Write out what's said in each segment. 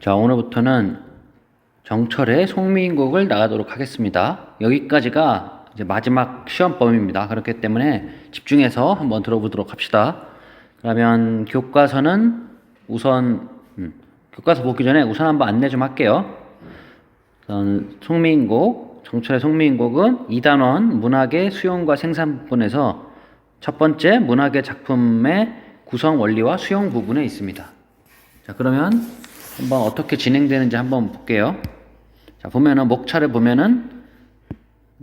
자, 오늘부터는 정철의 송미인곡을 나가도록 하겠습니다. 여기까지가 이제 마지막 시험범위입니다. 그렇기 때문에 집중해서 한번 들어보도록 합시다. 그러면 교과서는 우선 교과서 보기 전에 우선 한번 안내 좀 할게요. 송미인곡, 정철의 송미인곡은 2단원 문학의 수용과 생산 부분에서 첫 번째 문학의 작품의 구성 원리와 수용 부분에 있습니다. 자, 그러면 한번 어떻게 진행되는지 한번 볼게요. 자, 보면은 목차를 보면은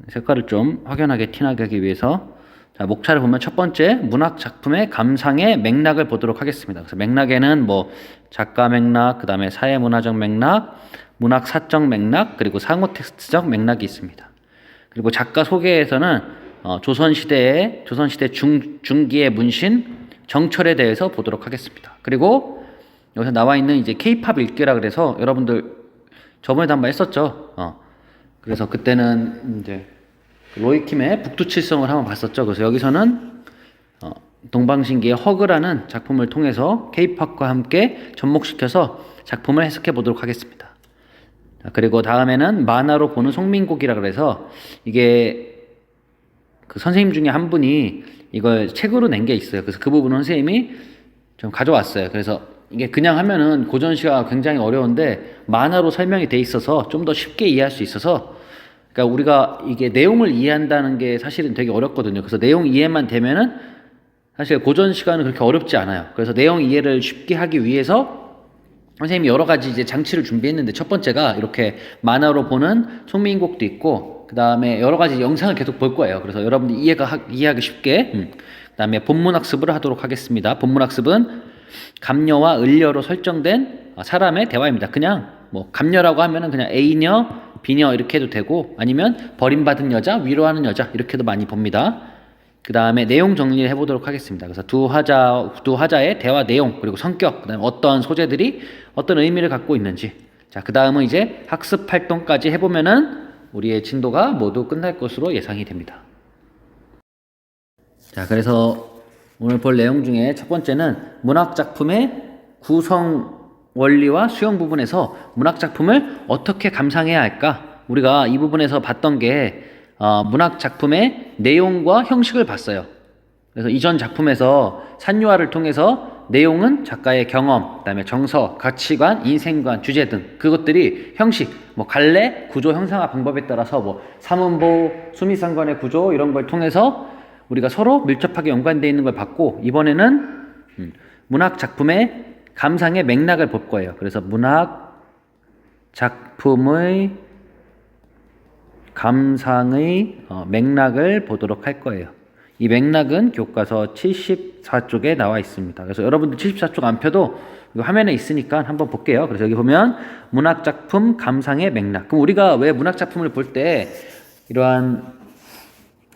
색깔을 좀 확연하게 티나게 하기 위해서, 자, 목차를 보면 첫 번째 문학 작품의 감상의 맥락을 보도록 하겠습니다. 그래서 맥락에는 뭐 작가 맥락, 그 다음에 사회문화적 맥락, 문학 사적 맥락, 그리고 상호 텍스트적 맥락이 있습니다. 그리고 작가 소개에서는 조선시대 중기의 문신 정철에 대해서 보도록 하겠습니다. 그리고 여기서 나와 있는 이제 K-팝 읽기라 그래서 여러분들 저번에도 한번 했었죠. 그래서 그때는 이제 로이킴의 북두칠성을 한번 봤었죠. 그래서 여기서는 동방신기의 허그라는 작품을 통해서 K-팝과 함께 접목시켜서 작품을 해석해 보도록 하겠습니다. 그리고 다음에는 만화로 보는 송민곡이라 그래서 이게 그 선생님 중에 한 분이 이걸 책으로 낸 게 있어요. 그래서 그 부분은 선생님이 좀 가져왔어요. 그래서 이게 그냥 하면은 고전시가 굉장히 어려운데 만화로 설명이 돼 있어서 좀 더 쉽게 이해할 수 있어서, 그러니까 우리가 이게 내용을 이해한다는 게 사실은 되게 어렵거든요. 그래서 내용 이해만 되면은 사실 고전시가는 그렇게 어렵지 않아요. 그래서 내용 이해를 쉽게 하기 위해서 선생님이 여러 가지 이제 장치를 준비했는데, 첫 번째가 이렇게 만화로 보는 송미인곡도 있고, 그 다음에 여러 가지 영상을 계속 볼 거예요. 그래서 여러분들이 이해하기 쉽게, 그 다음에 본문학습을 하도록 하겠습니다. 본문학습은 감녀와 을녀로 설정된 사람의 대화입니다. 그냥 뭐 감녀라고 하면은 그냥 A녀, B녀 이렇게 해도 되고, 아니면 버림받은 여자, 위로하는 여자 이렇게도 많이 봅니다. 그 다음에 내용 정리를 해보도록 하겠습니다. 그래서 두 화자의 대화 내용, 그리고 성격, 그 다음에 어떤 소재들이 어떤 의미를 갖고 있는지. 자, 그 다음은 이제 학습 활동까지 해보면은 우리의 진도가 모두 끝날 것으로 예상이 됩니다. 자, 그래서 오늘 볼 내용 중에 첫 번째는 문학작품의 구성 원리와 수용 부분에서 문학작품을 어떻게 감상해야 할까? 우리가 이 부분에서 봤던 게 문학작품의 내용과 형식을 봤어요. 그래서 이전 작품에서 산유화를 통해서 내용은 작가의 경험, 그 다음에 정서, 가치관, 인생관, 주제 등 그것들이 형식, 뭐 갈래, 구조 형상화 방법에 따라서 뭐 사문보, 수미상관의 구조 이런 걸 통해서 우리가 서로 밀접하게 연관되어 있는 걸 봤고, 이번에는 문학 작품의 감상의 맥락을 볼 거예요. 그래서 문학 작품의 감상의 맥락을 보도록 할 거예요. 이 맥락은 교과서 74쪽에 나와 있습니다. 그래서 여러분들 74쪽 안 펴도 이거 화면에 있으니까 한번 볼게요. 그래서 여기 보면 문학 작품 감상의 맥락. 그럼 우리가 왜 문학 작품을 볼 때 이러한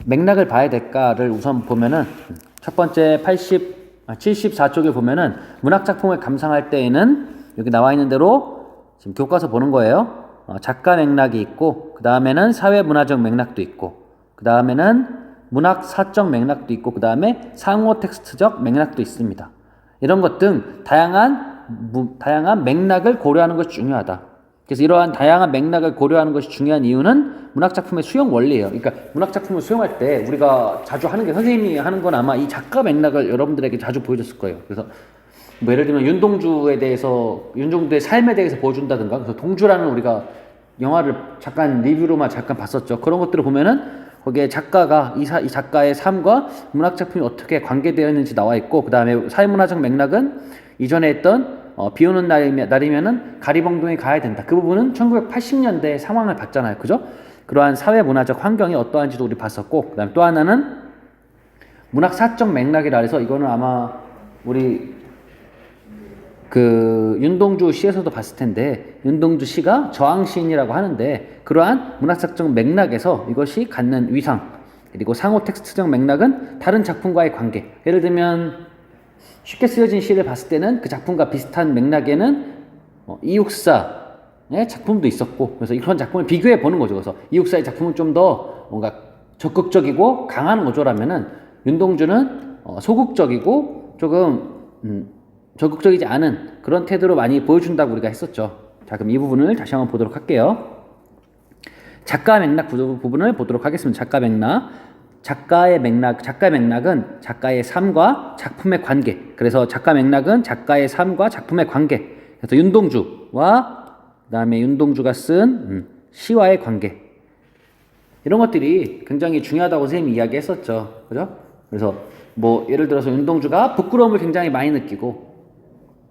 맥락을 봐야 될까를 우선 보면은, 첫 번째 74쪽에 보면은 문학 작품을 감상할 때에는 여기 나와 있는 대로 지금 교과서 보는 거예요. 작가 맥락이 있고, 그 다음에는 사회 문화적 맥락도 있고, 그 다음에는 문학 사적 맥락도 있고, 그 다음에 상호 텍스트적 맥락도 있습니다. 이런 것 등 다양한 맥락을 고려하는 것이 중요하다. 그래서 이러한 다양한 맥락을 고려하는 것이 중요한 이유는 문학작품의 수용 원리예요. 그러니까 문학작품을 수용할 때 우리가 자주 하는 게, 선생님이 하는 건 아마 이 작가 맥락을 여러분들에게 자주 보여줬을 거예요. 그래서 뭐 예를 들면 윤동주의 삶에 대해서 보여준다든가, 그래서 동주라는 우리가 영화를 잠깐 리뷰로만 잠깐 봤었죠. 그런 것들을 보면은 거기에 작가가 이 작가의 삶과 문학작품이 어떻게 관계되어 있는지 나와 있고, 그 다음에 사회문화적 맥락은 이전에 했던 비 오는 날이면은 가리봉동에 가야 된다. 그 부분은 1980년대 상황을 봤잖아요. 그죠? 그러한 사회문화적 환경이 어떠한지도 우리 봤었고, 그 다음에 또 하나는 문학사적 맥락이라 해서 이거는 아마 우리 그 윤동주 시에서도 봤을 텐데, 윤동주 시가 저항시인이라고 하는데, 그러한 문학사적 맥락에서 이것이 갖는 위상, 그리고 상호 텍스트적 맥락은 다른 작품과의 관계. 예를 들면 쉽게 쓰여진 시를 봤을 때는 그 작품과 비슷한 맥락에는 이육사의 작품도 있었고, 그래서 이런 작품을 비교해 보는 거죠. 그래서 이육사의 작품은 좀 더 뭔가 적극적이고 강한 어조라면은 윤동주는 소극적이고 조금 적극적이지 않은 그런 태도로 많이 보여준다고 우리가 했었죠. 자, 그럼 이 부분을 다시 한번 보도록 할게요. 작가 맥락 부분을 보도록 하겠습니다. 작가 맥락. 작가의 맥락은 작가의 삶과 작품의 관계. 그래서 작가 맥락은 작가의 삶과 작품의 관계. 그래서 윤동주와 그다음에 윤동주가 쓴 시와의 관계. 이런 것들이 굉장히 중요하다고 선생님이 이야기했었죠. 그죠? 그래서 뭐 예를 들어서 윤동주가 부끄러움을 굉장히 많이 느끼고,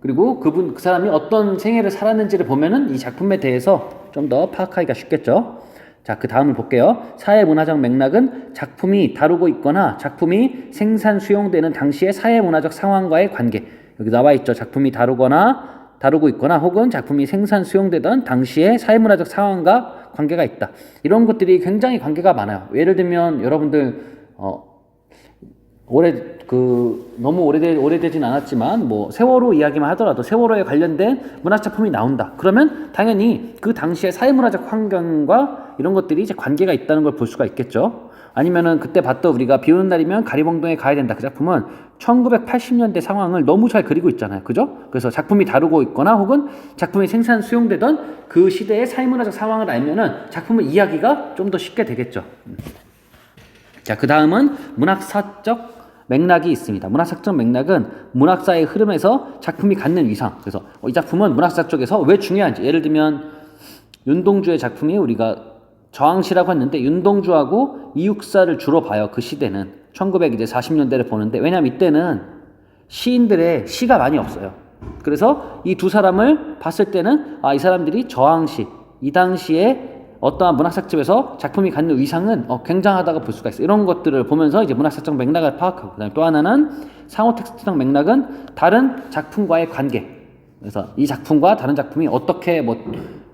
그리고 그 사람이 어떤 생애를 살았는지를 보면은 이 작품에 대해서 좀 더 파악하기가 쉽겠죠. 자, 그 다음을 볼게요. 사회문화적 맥락은 작품이 다루고 있거나 작품이 생산 수용되는 당시의 사회문화적 상황과의 관계. 여기 나와 있죠. 작품이 다루고 있거나 혹은 작품이 생산 수용되던 당시의 사회문화적 상황과 관계가 있다. 이런 것들이 굉장히 관계가 많아요. 예를 들면 여러분들 너무 오래되진 않았지만 뭐 세월호 이야기만 하더라도 세월호에 관련된 문학 작품이 나온다. 그러면 당연히 그 당시의 사회문화적 환경과 이런 것들이 이제 관계가 있다는 걸 볼 수가 있겠죠. 아니면은 그때 봤던 우리가 비 오는 날이면 가리봉동에 가야 된다. 그 작품은 1980년대 상황을 너무 잘 그리고 있잖아요. 그죠? 그래서 작품이 다루고 있거나 혹은 작품이 생산 수용되던 그 시대의 사회문화적 상황을 알면은 작품의 이야기가 좀 더 쉽게 되겠죠. 자, 그 다음은 문학사적 맥락이 있습니다. 문학사적 맥락은 문학사의 흐름에서 작품이 갖는 위상. 그래서 이 작품은 문학사 쪽에서 왜 중요한지. 예를 들면 윤동주의 작품이 우리가 저항시라고 했는데 윤동주하고 이육사를 주로 봐요. 그 시대는 1940년대를 보는데, 왜냐면 이때는 시인들의 시가 많이 없어요. 그래서 이 두 사람을 봤을 때는 이 사람들이 저항시, 이 당시에 어떠한 문학사집에서 작품이 갖는 위상은 굉장하다고 볼 수가 있어요. 이런 것들을 보면서 이제 문학사적 맥락을 파악하고, 그다음에 또 하나는 상호 텍스트적 맥락은 다른 작품과의 관계. 그래서 이 작품과 다른 작품이 어떻게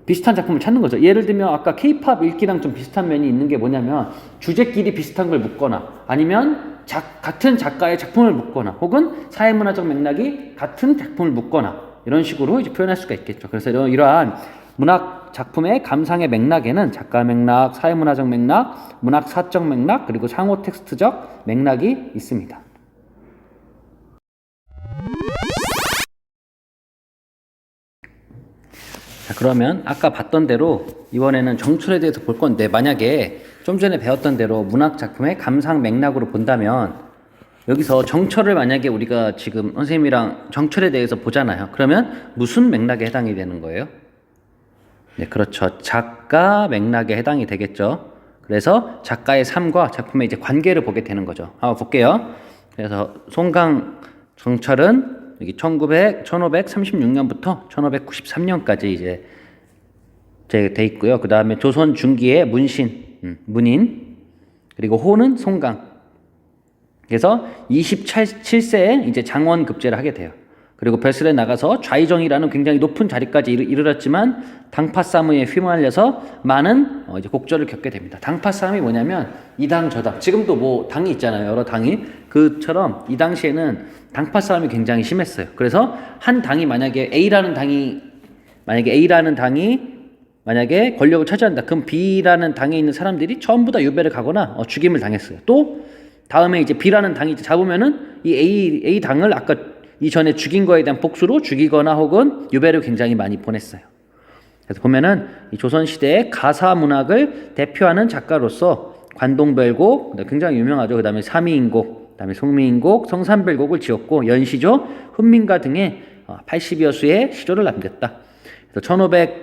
비슷한 작품을 찾는 거죠. 예를 들면 아까 K-팝 읽기랑 좀 비슷한 면이 있는 게 뭐냐면 주제끼리 비슷한 걸 묶거나, 아니면 같은 작가의 작품을 묶거나, 혹은 사회문화적 맥락이 같은 작품을 묶거나, 이런 식으로 이제 표현할 수가 있겠죠. 그래서 이러한 문학 작품의 감상의 맥락에는 작가 맥락, 사회문화적 맥락, 문학사적 맥락, 그리고 상호 텍스트적 맥락이 있습니다. 자, 그러면 아까 봤던 대로 이번에는 정철에 대해서 볼 건데, 만약에 좀 전에 배웠던 대로 문학 작품의 감상 맥락으로 본다면 여기서 정철을 만약에 우리가 지금 선생님이랑 정철에 대해서 보잖아요. 그러면 무슨 맥락에 해당이 되는 거예요? 네, 그렇죠. 작가 맥락에 해당이 되겠죠. 그래서 작가의 삶과 작품의 이제 관계를 보게 되는 거죠. 한번 볼게요. 그래서 송강 정철은 여기 1536년부터 1593년까지 이제 돼 있고요. 그 다음에 조선 중기의 문인, 그리고 호는 송강. 그래서 27세에 이제 장원급제를 하게 돼요. 그리고 벼슬에 나가서 좌의정이라는 굉장히 높은 자리까지 이르렀지만 당파 싸움에 휘말려서 많은 이제 곡절을 겪게 됩니다. 당파 싸움이 뭐냐면 이 당 저 당, 지금도 뭐 당이 있잖아요. 여러 당이. 그처럼 이 당시에는 당파 싸움이 굉장히 심했어요. 그래서 한 당이 만약에 A라는 당이 만약에 권력을 차지한다. 그럼 B라는 당에 있는 사람들이 전부 다 유배를 가거나 죽임을 당했어요. 또 다음에 이제 B라는 당이 잡으면은 이 A 당을 아까 이전에 죽인 거에 대한 복수로 죽이거나 혹은 유배를 굉장히 많이 보냈어요. 그래서 보면은 이 조선시대의 가사 문학을 대표하는 작가로서 관동별곡, 굉장히 유명하죠. 그 다음에 삼이인곡, 그 다음에 송미인곡, 성산별곡을 지었고, 연시조, 훈민가 등의 80여 수의 시조를 남겼다. 그래서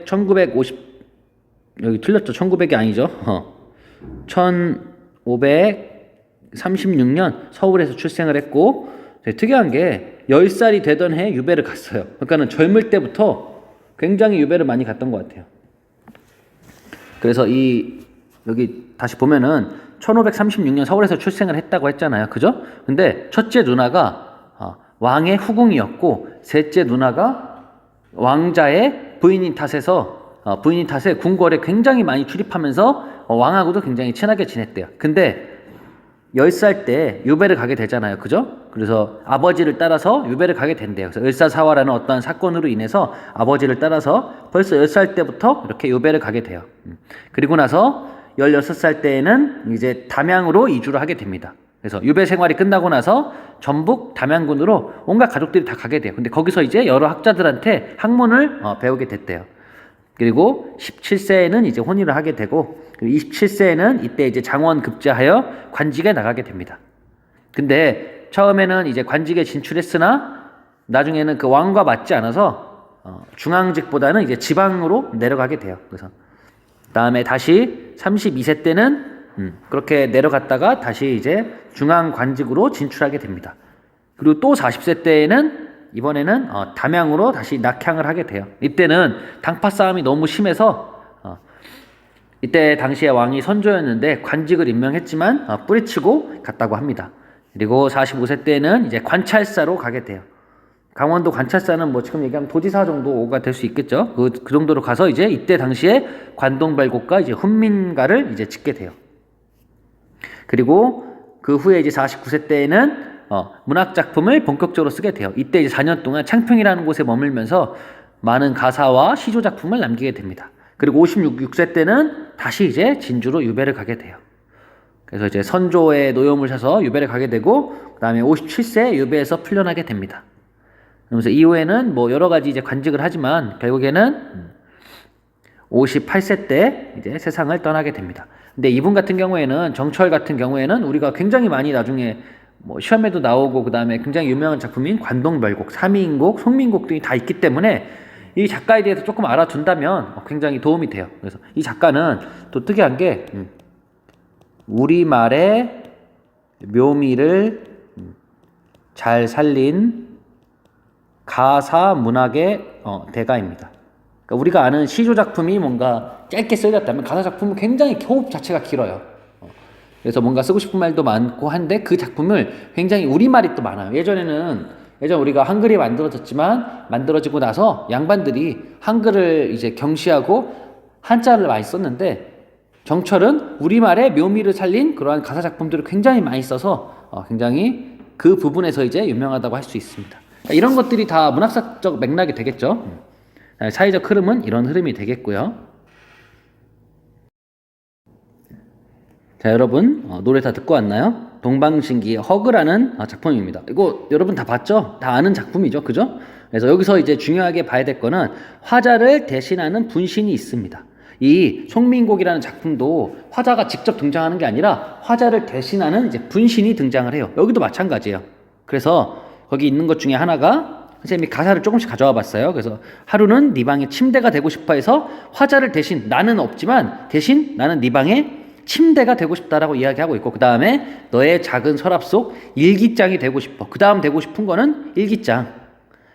1950, 여기 틀렸죠. 1900이 아니죠. 1536년 서울에서 출생을 했고, 특이한 게 10살이 되던 해에 유배를 갔어요. 그러니까는 젊을 때부터 굉장히 유배를 많이 갔던 것 같아요. 그래서 여기 다시 보면은 1536년 서울에서 출생을 했다고 했잖아요. 그죠? 근데 첫째 누나가 왕의 후궁이었고, 셋째 누나가 왕자의 부인인 탓에 궁궐에 굉장히 많이 출입하면서 왕하고도 굉장히 친하게 지냈대요. 근데 10살 때 유배를 가게 되잖아요. 그죠? 그래서 아버지를 따라서 유배를 가게 된대요. 그래서 을사사화라는 어떤 사건으로 인해서 아버지를 따라서 벌써 10살 때부터 이렇게 유배를 가게 돼요. 그리고 나서 16살 때에는 이제 담양으로 이주를 하게 됩니다. 그래서 유배 생활이 끝나고 나서 전북 담양군으로 온갖 가족들이 다 가게 돼요. 근데 거기서 이제 여러 학자들한테 학문을 배우게 됐대요. 그리고 17세에는 이제 혼인을 하게 되고, 그리고 27세에는 이때 이제 장원 급제하여 관직에 나가게 됩니다. 근데 처음에는 이제 관직에 진출했으나 나중에는 그 왕과 맞지 않아서 중앙직보다는 이제 지방으로 내려가게 돼요. 그래서 다음에 다시 32세 때는 그렇게 내려갔다가 다시 이제 중앙관직으로 진출하게 됩니다. 그리고 또 40세 때에는 이번에는 담양으로 다시 낙향을 하게 돼요. 이때는 당파 싸움이 너무 심해서 이때 당시에 왕이 선조였는데 관직을 임명했지만 뿌리치고 갔다고 합니다. 그리고 45세 때는 이제 관찰사로 가게 돼요. 강원도 관찰사는 뭐 지금 얘기하면 도지사 정도가 될 수 있겠죠. 그 정도로 가서 이제 이때 당시에 관동발곡과 이제 훈민가를 이제 짓게 돼요. 그리고 그 후에 이제 49세 때에는 문학 작품을 본격적으로 쓰게 돼요. 이때 이제 4년 동안 창평이라는 곳에 머물면서 많은 가사와 시조 작품을 남기게 됩니다. 그리고 56세 때는 다시 이제 진주로 유배를 가게 돼요. 그래서 이제 선조의 노여움을 사서 유배를 가게 되고, 그 다음에 57세 유배에서 풀려나게 됩니다. 그러면서 이후에는 뭐 여러 가지 이제 관직을 하지만 결국에는 58세 때 이제 세상을 떠나게 됩니다. 근데 이분 같은 경우에는, 정철 같은 경우에는 우리가 굉장히 많이 나중에 뭐 시험에도 나오고, 그 다음에 굉장히 유명한 작품인 관동별곡, 삼위인곡, 송민곡 등이 다 있기 때문에 이 작가에 대해서 조금 알아둔다면 굉장히 도움이 돼요. 그래서 이 작가는 또 특이한 게 우리말의 묘미를 잘 살린 가사 문학의 대가입니다. 그러니까 우리가 아는 시조 작품이 뭔가 짧게 쓰였다면 가사 작품은 굉장히 호흡 자체가 길어요. 그래서 뭔가 쓰고 싶은 말도 많고 한데 그 작품을 굉장히 우리말이 또 많아요. 예전 우리가 한글이 만들어지고 나서 양반들이 한글을 이제 경시하고 한자를 많이 썼는데, 정철은 우리말의 묘미를 살린 그러한 가사 작품들을 굉장히 많이 써서 굉장히 그 부분에서 이제 유명하다고 할 수 있습니다. 그러니까 이런 것들이 다 문학사적 맥락이 되겠죠. 사회적 흐름은 이런 흐름이 되겠고요. 자, 여러분 노래 다 듣고 왔나요? 동방신기의 허그라는 작품입니다. 이거 여러분 다 봤죠? 다 아는 작품이죠, 그죠? 그래서 여기서 이제 중요하게 봐야 될 거는 화자를 대신하는 분신이 있습니다. 이 송민곡이라는 작품도 화자가 직접 등장하는 게 아니라 화자를 대신하는 이제 분신이 등장을 해요. 여기도 마찬가지예요. 그래서 거기 있는 것 중에 하나가, 선생님이 가사를 조금씩 가져와 봤어요. 그래서 하루는 네 방에 침대가 되고 싶어 해서 화자를 대신, 나는 없지만 대신 나는 네 방에 침대가 되고 싶다라고 이야기하고 있고, 그 다음에 너의 작은 서랍 속 일기장이 되고 싶어. 그 다음 되고 싶은 거는 일기장.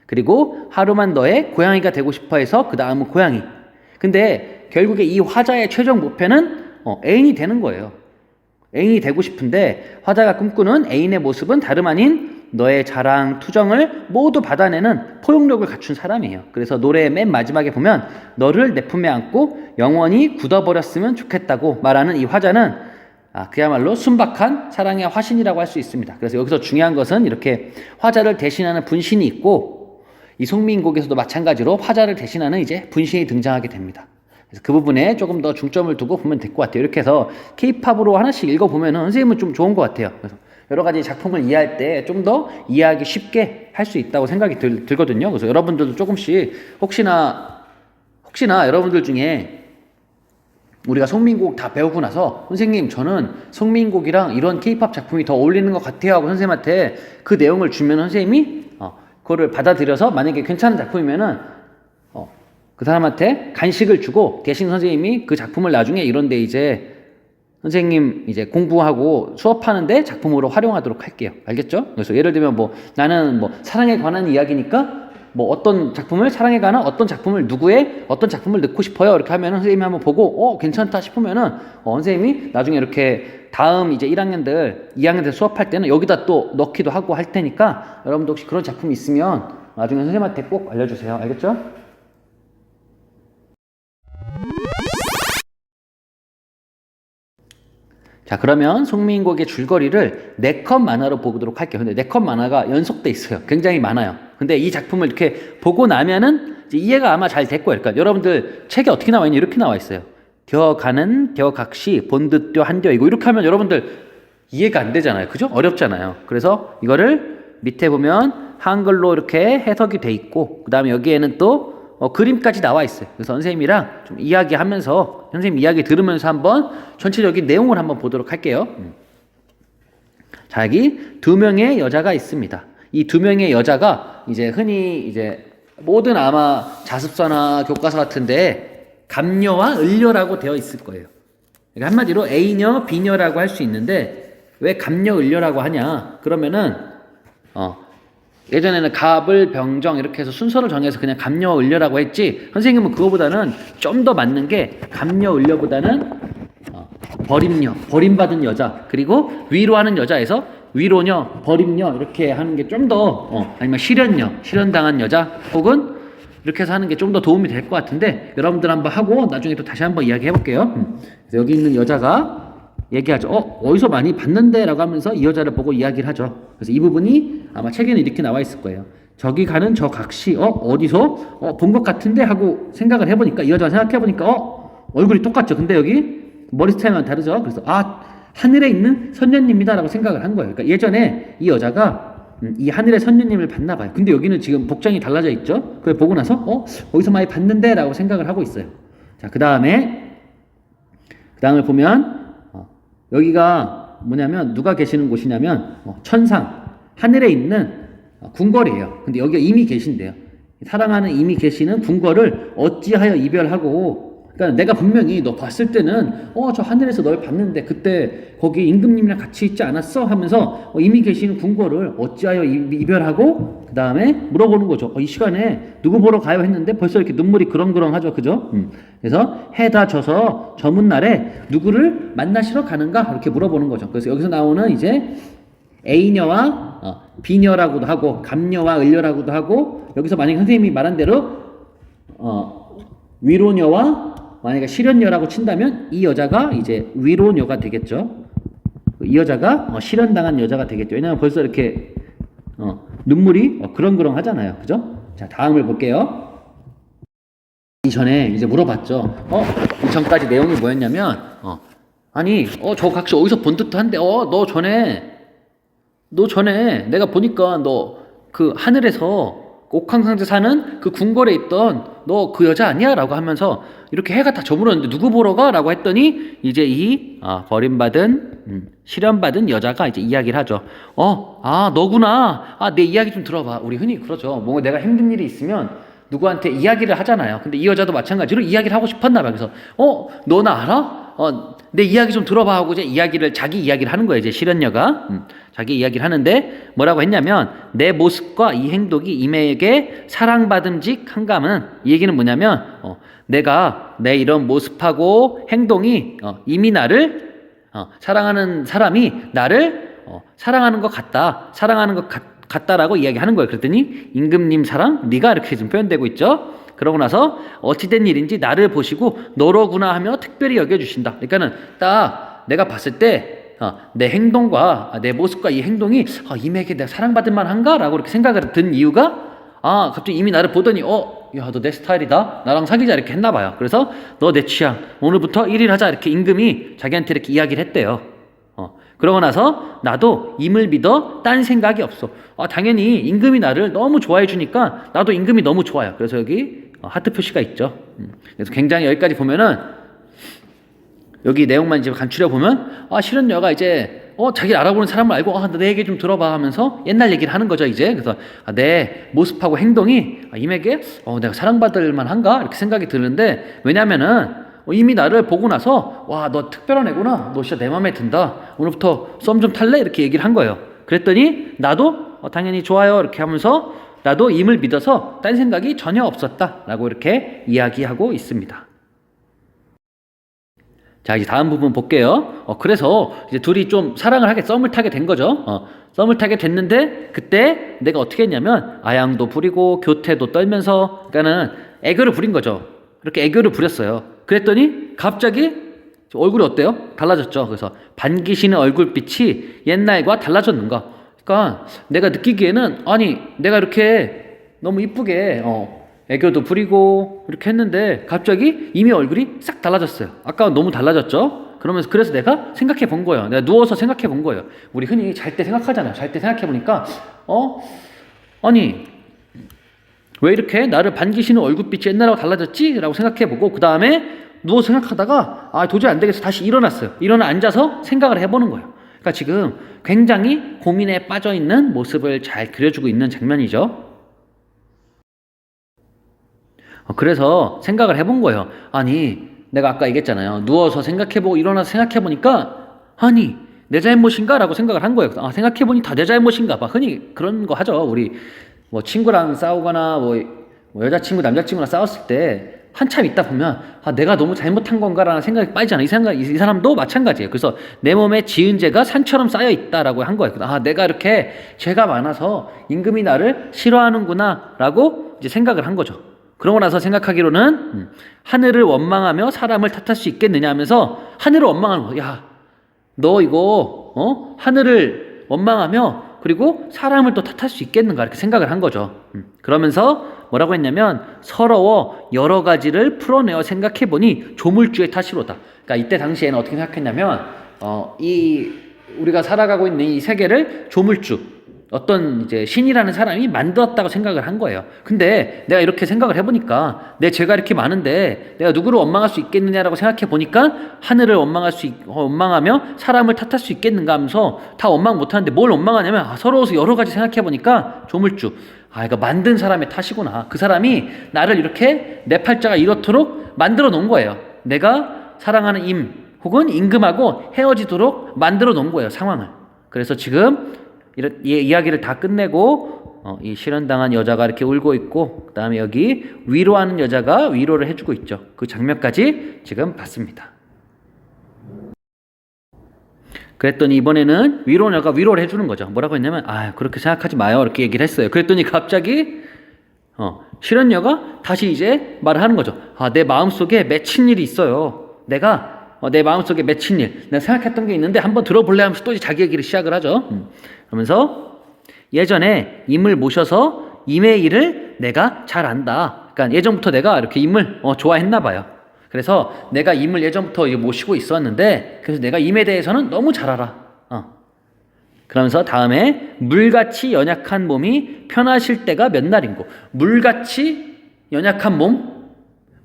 그리고 하루만 너의 고양이가 되고 싶어 해서 그 다음은 고양이. 근데 결국에 이 화자의 최종 목표는 애인이 되는 거예요. 애인이 되고 싶은데 화자가 꿈꾸는 애인의 모습은 다름 아닌 너의 자랑, 투정을 모두 받아내는 포용력을 갖춘 사람이에요. 그래서 노래의 맨 마지막에 보면 너를 내 품에 안고 영원히 굳어버렸으면 좋겠다고 말하는 이 화자는 그야말로 순박한 사랑의 화신이라고 할 수 있습니다. 그래서 여기서 중요한 것은 이렇게 화자를 대신하는 분신이 있고, 이 송민곡에서도 마찬가지로 화자를 대신하는 이제 분신이 등장하게 됩니다. 그래서 그 부분에 조금 더 중점을 두고 보면 될 것 같아요. 이렇게 해서 K-팝으로 하나씩 읽어보면 선생님은 좀 좋은 것 같아요. 그래서 여러 가지 작품을 이해할 때 좀 더 이해하기 쉽게 할 수 있다고 생각이 들거든요. 그래서 여러분들도 조금씩 혹시나 여러분들 중에 우리가 송민곡 다 배우고 나서 선생님 저는 송민곡이랑 이런 K-팝 작품이 더 어울리는 것 같아요 하고 선생님한테 그 내용을 주면 선생님이 그거를 받아들여서 만약에 괜찮은 작품이면은 그 사람한테 간식을 주고 대신 선생님이 그 작품을 나중에 이런데 이제 선생님 이제 공부하고 수업하는데 작품으로 활용하도록 할게요. 알겠죠? 그래서 예를 들면 뭐 나는 뭐 사랑에 관한 이야기니까 뭐 어떤 작품을, 사랑에 관한 어떤 작품을, 누구의 어떤 작품을 넣고 싶어요. 이렇게 하면은 선생님이 한번 보고 괜찮다 싶으면은 선생님이 나중에 이렇게 다음 이제 2학년들 수업할 때는 여기다 또 넣기도 하고 할 테니까 여러분도 혹시 그런 작품이 있으면 나중에 선생님한테 꼭 알려주세요. 알겠죠? 자, 그러면 송민곡의 줄거리를 4컷 만화로 보도록 할게요. 근데 4컷 만화가 연속돼 있어요. 굉장히 많아요. 근데 이 작품을 이렇게 보고 나면은 이제 이해가 아마 잘 될 거예요. 그러니까 여러분들 책에 어떻게 나와 있냐, 이렇게 나와 있어요. 겨가는 겨각시 본드뼈 한겨이고, 이렇게 하면 여러분들 이해가 안 되잖아요. 그죠? 어렵잖아요. 그래서 이거를 밑에 보면 한글로 이렇게 해석이 돼 있고, 그 다음에 여기에는 또 그림까지 나와 있어요. 그래서 선생님이랑 좀 이야기하면서 선생님 이야기 들으면서 한번 전체적인 내용을 한번 보도록 할게요. 자, 여기 두 명의 여자가 있습니다. 이 두 명의 여자가 이제 흔히 이제 모든 아마 자습서나 교과서 같은데 감녀와 을녀라고 되어 있을 거예요. 그러니까 한마디로 A녀, B녀라고 할 수 있는데 왜 감녀, 을녀라고 하냐? 그러면은 예전에는 갑을, 병정 이렇게 해서 순서를 정해서 그냥 감녀, 을녀라고 했지 선생님은 그거보다는 좀 더 맞는 게 감녀, 을녀보다는 버림녀, 버림받은 여자 그리고 위로하는 여자에서 위로녀, 버림녀 이렇게 하는 게 좀 더 아니면 실연녀, 실연당한 여자 혹은 이렇게 해서 하는 게 좀 더 도움이 될 것 같은데 여러분들 한번 하고 나중에 또 다시 한번 이야기 해볼게요. 그래서 여기 있는 여자가 얘기하죠. 어디서 많이 봤는데 라고 하면서 이 여자를 보고 이야기를 하죠. 그래서 이 부분이 아마 책에는 이렇게 나와 있을 거예요. 저기 가는 저 각시 어디서 본 것 같은데 하고 생각을 해보니까 이 여자가 생각해보니까 얼굴이 똑같죠. 근데 여기 머리 스타일만 다르죠. 그래서 하늘에 있는 선녀님이다 라고 생각을 한 거예요. 그러니까 예전에 이 여자가 이 하늘의 선녀님을 봤나 봐요. 근데 여기는 지금 복장이 달라져 있죠. 그걸 보고 나서 어디서 많이 봤는데 라고 생각을 하고 있어요. 자, 그 다음을 보면 여기가 뭐냐면 누가 계시는 곳이냐면 천상 하늘에 있는 궁궐이에요. 근데 여기가 이미 계신데요. 사랑하는 이미 계시는 궁궐을 어찌하여 이별하고 그러니까 내가 분명히 너 봤을 때는 저 하늘에서 널 봤는데 그때 거기 임금님이랑 같이 있지 않았어? 하면서 이미 계시는 궁궐을 어찌하여 이별하고 그 다음에 물어보는 거죠. 이 시간에 누구 보러 가요? 했는데 벌써 이렇게 눈물이 그렁그렁하죠. 그죠? 그래서 해다 져서 저문 날에 누구를 만나시러 가는가? 이렇게 물어보는 거죠. 그래서 여기서 나오는 이제 A녀와 B녀라고도 하고 감녀와 을녀라고도 하고 여기서 만약에 선생님이 말한 대로 위로녀와 만약에 실연녀라고 친다면 이 여자가 이제 위로녀가 되겠죠. 이 여자가 실연당한 여자가 되겠죠. 왜냐하면 벌써 이렇게 눈물이 그렁그렁 하잖아요. 그죠? 자, 다음을 볼게요. 이전에 이제 물어봤죠. 이전까지 내용이 뭐였냐면 아니 저 각시 어디서 본 듯한데 너 전에 내가 보니까 너 그 하늘에서 옥황상제 사는 그 궁궐에 있던 너 그 여자 아니야? 라고 하면서 이렇게 해가 다 저물었는데 누구 보러 가? 라고 했더니 이제 이 버림받은 실현받은 여자가 이제 이야기를 하죠. 너구나. 내 이야기 좀 들어봐. 우리 흔히 그러죠. 뭔가 내가 힘든 일이 있으면 누구한테 이야기를 하잖아요. 근데 이 여자도 마찬가지로 이야기를 하고 싶었나 봐. 그래서 너나 알아? 내 이야기 좀 들어봐 하고 이제 자기 이야기를 하는 거예요. 이제 실현녀가 자기 이야기를 하는데 뭐라고 했냐면 내 모습과 이 행동이 이매에게 사랑받음직한감은 이 얘기는 뭐냐면 내가 내 이런 모습하고 행동이 이미 나를 사랑하는 사람이 나를 사랑하는 것 같다. 사랑하는 것 같다라고 이야기하는 거예요. 그랬더니 임금님 사랑 네가 이렇게 좀 표현되고 있죠. 그러고 나서 어찌된 일인지 나를 보시고 너로구나 하며 특별히 여겨주신다. 그러니까는 딱 내가 봤을 때 내 행동과 내 모습과 이 행동이 이매에게 내가 사랑받을 만한가? 라고 이렇게 생각을 든 이유가 갑자기 이미 나를 보더니 야, 너 내 스타일이다. 나랑 사귀자 이렇게 했나 봐요. 그래서 너 내 취향. 오늘부터 1일 하자. 이렇게 임금이 자기한테 이렇게 이야기를 했대요. 그러고 나서 나도 임을 믿어 딴 생각이 없어. 당연히 임금이 나를 너무 좋아해 주니까 나도 임금이 너무 좋아요. 그래서 여기 하트 표시가 있죠. 그래서 굉장히 여기까지 보면은 여기 내용만 이제 간추려 보면 실현녀가 이제 자기를 알아보는 사람을 알고 내 얘기 좀 들어봐 하면서 옛날 얘기를 하는 거죠. 이제 그래서 내 모습하고 행동이 임에게 내가 사랑받을 만한가 이렇게 생각이 드는데 왜냐면은 이미 나를 보고 나서 너 특별한 애구나. 너 진짜 내 맘에 든다. 오늘부터 썸 좀 탈래? 이렇게 얘기를 한 거예요. 그랬더니 나도 당연히 좋아요 이렇게 하면서 나도 임을 믿어서 딴 생각이 전혀 없었다 라고 이렇게 이야기하고 있습니다. 자, 이제 다음 부분 볼게요. 그래서 이제 둘이 좀 사랑을 썸을 타게 된 거죠. 썸을 타게 됐는데 그때 내가 어떻게 했냐면 아양도 부리고 교태도 떨면서 그러니까는 애교를 부린 거죠. 그렇게 애교를 부렸어요. 그랬더니 갑자기 얼굴이 어때요? 달라졌죠. 그래서 반기시는 얼굴빛이 옛날과 달라졌는가? 그러니까 내가 느끼기에는 내가 이렇게 너무 이쁘게 애교도 부리고 이렇게 했는데 갑자기 이미 얼굴이 싹 달라졌어요. 아까 너무 달라졌죠? 그래서 내가 생각해 본 거예요. 내가 누워서 생각해 본 거예요. 우리 흔히 잘 때 생각하잖아요. 잘 때 생각해 보니까 왜 이렇게 나를 반기시는 얼굴빛이 옛날하고 달라졌지? 라고 생각해보고 그 다음에 누워 생각하다가 도저히 안 되겠어. 다시 일어났어요. 일어나 앉아서 생각을 해보는 거예요. 그러니까 지금 굉장히 고민에 빠져있는 모습을 잘 그려주고 있는 장면이죠. 그래서 생각을 해본 거예요. 아니, 내가 아까 얘기했잖아요. 누워서 생각해보고 일어나서 생각해보니까 내 잘못인가? 라고 생각을 한 거예요. 생각해보니 다 내 잘못인가 봐. 흔히 그런 거 하죠. 우리 뭐 친구랑 싸우거나 뭐 여자친구, 남자친구랑 싸웠을 때 한참 있다 보면 내가 너무 잘못한 건가라는 생각이 빠지잖아요. 이 사람도 마찬가지예요. 그래서 내 몸에 지은 죄가 산처럼 쌓여 있다라고 한 거예요. 내가 이렇게 죄가 많아서 임금이 나를 싫어하는구나 라고 이제 생각을 한 거죠. 그러고 나서 생각하기로는 하늘을 원망하며 사람을 탓할 수 있겠느냐 하면서 하늘을 원망하는 거예요. 야, 너 이거 하늘을 원망하며 그리고 사람을 또 탓할 수 있겠는가 이렇게 생각을 한 거죠. 그러면서 뭐라고 했냐면 서러워 여러 가지를 풀어내어 생각해보니 조물주의 탓이로다. 그러니까 이때 당시에는 어떻게 생각했냐면 이 우리가 살아가고 있는 이 세계를 조물주, 어떤 이제 신이라는 사람이 만들었다고 생각을 한 거예요. 근데 내가 이렇게 생각을 해보니까 내 죄가 이렇게 많은데 내가 누구를 원망할 수 있겠느냐라고 생각해 보니까 하늘을 원망하며 사람을 탓할 수 있겠는가 하면서 다 원망 못하는데 뭘 원망하냐면 서러워서 여러 가지 생각해 보니까 조물주, 이거 만든 사람의 탓이구나. 그 사람이 나를 이렇게 내 팔자가 이렇도록 만들어 놓은 거예요. 내가 사랑하는 혹은 임금하고 헤어지도록 만들어 놓은 거예요, 상황을. 그래서 지금 이런 이야기를 다 끝내고 이 실현당한 여자가 이렇게 울고 있고 그 다음에 여기 위로하는 여자가 위로를 해주고 있죠. 그 장면까지 지금 봤습니다. 그랬더니 이번에는 위로녀가 위로를 해주는 거죠. 뭐라고 했냐면 그렇게 생각하지 마요 이렇게 얘기를 했어요. 그랬더니 갑자기 실현녀가 다시 이제 말을 하는 거죠. 내 마음속에 맺힌 일이 있어요. 내 마음속에 맺힌 일, 내가 생각했던 게 있는데 한번 들어볼래 하면서 또 이제 자기 얘기를 시작을 하죠. 그러면서 예전에 임을 모셔서 임의 일을 내가 잘 안다. 그러니까 예전부터 내가 이렇게 임을 좋아했나 봐요. 그래서 내가 임을 예전부터 모시고 있었는데 그래서 내가 임에 대해서는 너무 잘 알아. 그러면서 다음에 물같이 연약한 몸이 편하실 때가 몇 날인고. 물같이 연약한 몸?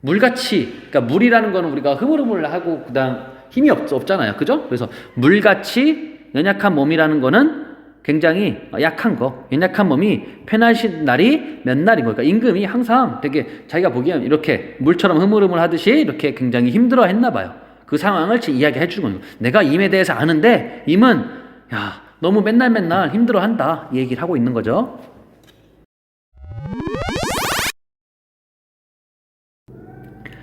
물같이, 그러니까 물이라는 거는 우리가 흐물흐물하고 그다음 힘이 없잖아요. 그죠? 그래서 물같이 연약한 몸이라는 거는 굉장히 약한 거, 연약한 몸이 편하신 날이 몇 날인 거. 그러니까 임금이 항상 되게 자기가 보기엔 이렇게 물처럼 흐물흐물 하듯이 이렇게 굉장히 힘들어 했나 봐요. 그 상황을 이야기해 주는 거예요. 내가 임에 대해서 아는데 임은 너무 맨날 힘들어 한다. 이 얘기를 하고 있는 거죠.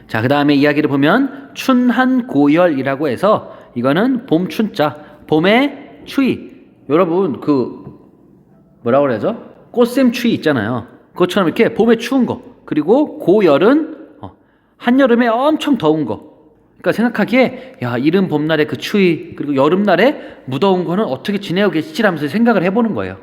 자, 그 다음에 이야기를 보면 춘한고열이라고 해서 이거는 봄춘자, 봄의 추위. 여러분 뭐라고 그러죠? 꽃샘추위 있잖아요. 그것처럼 이렇게 봄에 추운 거. 그리고 고열은 한여름에 엄청 더운 거. 그러니까 생각하기에 이른 봄날의 그 추위 그리고 여름날에 무더운 거는 어떻게 지내고 계시지 하면서 생각을 해보는 거예요.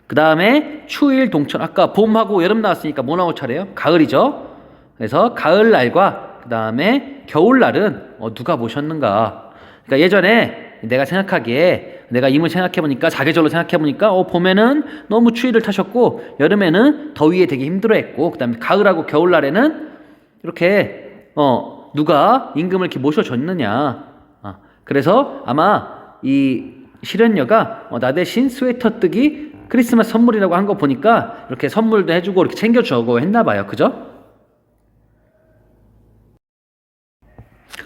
그 다음에 추일 동천. 아까 봄하고 여름 나왔으니까 뭐 나올 차례예요? 가을이죠. 그래서 가을날과 그 다음에 겨울날은 누가 모셨는가. 그러니까 예전에 내가 생각하기에 내가 임을 생각해보니까 사계절로 생각해보니까 봄에는 너무 추위를 타셨고 여름에는 더위에 되게 힘들어했고 그 다음에 가을하고 겨울날에는 이렇게 누가 임금을 이렇게 모셔줬느냐. 그래서 아마 이 실현녀가 나 대신 스웨터 뜨기 크리스마스 선물이라고 한 거 보니까 이렇게 선물도 해주고 이렇게 챙겨주고 했나 봐요. 그죠?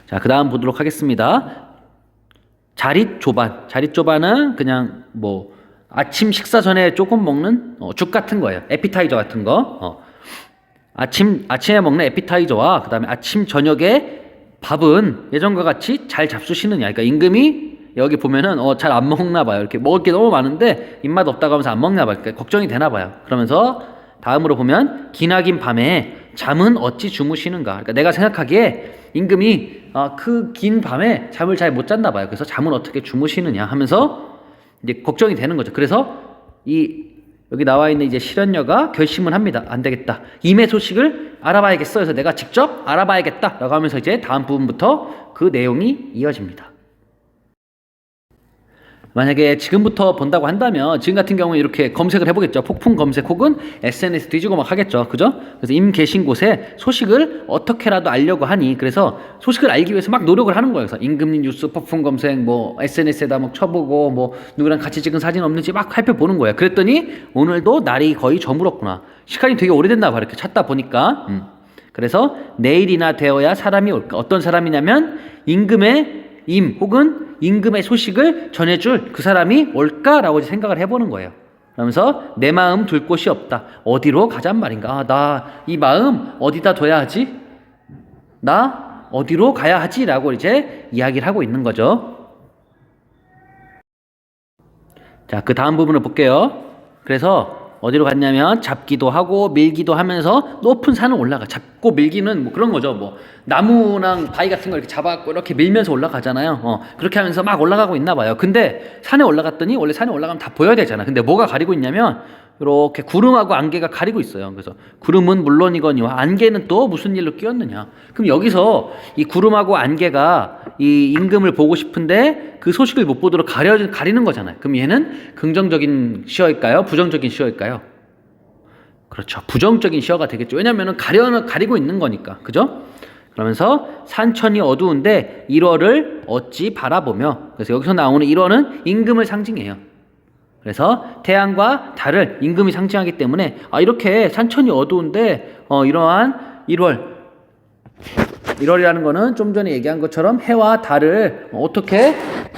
자, 그 다음 보도록 하겠습니다. 자릿조반은 그냥 아침 식사 전에 조금 먹는 죽 같은 거예요. 에피타이저 같은 거. 아침에 먹는 에피타이저와 그 다음에 아침 저녁에 밥은 예전과 같이 잘 잡수시느냐. 그러니까 임금이 여기 보면은 잘 안 먹나 봐요. 이렇게 먹을 게 너무 많은데 입맛 없다고 하면서 안 먹나 봐요. 그러니까 걱정이 되나 봐요. 그러면서 다음으로 보면 기나긴 밤에 잠은 어찌 주무시는가. 그러니까 내가 생각하기에 임금이 그 긴 밤에 잠을 잘 못 잤나 봐요. 그래서 잠은 어떻게 주무시느냐 하면서 이제 걱정이 되는 거죠. 그래서 여기 나와 있는 이제 실현녀가 결심을 합니다. 안 되겠다. 임의 소식을 알아봐야겠어. 그래서 내가 직접 알아봐야겠다라고 하면서 이제 다음 부분부터 그 내용이 이어집니다. 만약에 지금부터 본다고 한다면 지금 같은 경우에 이렇게 검색을 해보겠죠. 폭풍 검색 혹은 SNS 뒤지고 막 하겠죠. 그죠? 그래서 임 계신 곳에 소식을 어떻게라도 알려고 하니 그래서 소식을 알기 위해서 막 노력을 하는 거예요. 그래서 임금님 뉴스 폭풍 검색 뭐 SNS에다 막 쳐보고 뭐 누구랑 같이 찍은 사진 없는지 막 살펴보는 거예요. 그랬더니 오늘도 날이 거의 저물었구나. 시간이 되게 오래됐나 봐. 이렇게 찾다 보니까 그래서 내일이나 되어야 사람이 올까. 어떤 사람이냐면 임금의 임 혹은 임금의 소식을 전해줄 그 사람이 올까라고 생각을 해보는 거예요. 그러면서 내 마음 둘 곳이 없다. 어디로 가잔 말인가? 아, 나 이 마음 어디다 둬야 하지? 나 어디로 가야 하지? 라고 이제 이야기를 하고 있는 거죠. 자, 그 다음 부분을 볼게요. 그래서 어디로 갔냐면 잡기도 하고 밀기도 하면서 높은 산을 올라가. 잡고 밀기는 뭐 그런 거죠. 뭐 나무랑 바위 같은 거 이렇게 잡아갖고 이렇게 밀면서 올라가잖아요. 그렇게 하면서 막 올라가고 있나 봐요. 근데 산에 올라갔더니 원래 산에 올라가면 다 보여야 되잖아. 근데 뭐가 가리고 있냐면 이렇게 구름하고 안개가 가리고 있어요. 그래서 구름은 물론이거니와 안개는 또 무슨 일로 끼었느냐. 그럼 여기서 이 구름하고 안개가 이 임금을 보고 싶은데 그 소식을 못 보도록 가리는 거잖아요. 그럼 얘는 긍정적인 시어일까요? 부정적인 시어일까요? 그렇죠. 부정적인 시어가 되겠죠. 왜냐하면 가리고 있는 거니까. 그죠? 그러면서 산천이 어두운데 1월을 어찌 바라보며 그래서 여기서 나오는 1월은 임금을 상징해요. 그래서 태양과 달을 임금이 상징하기 때문에 이렇게 산천이 어두운데 이러한 1월이라는 거는 좀 전에 얘기한 것처럼 해와 달을 어떻게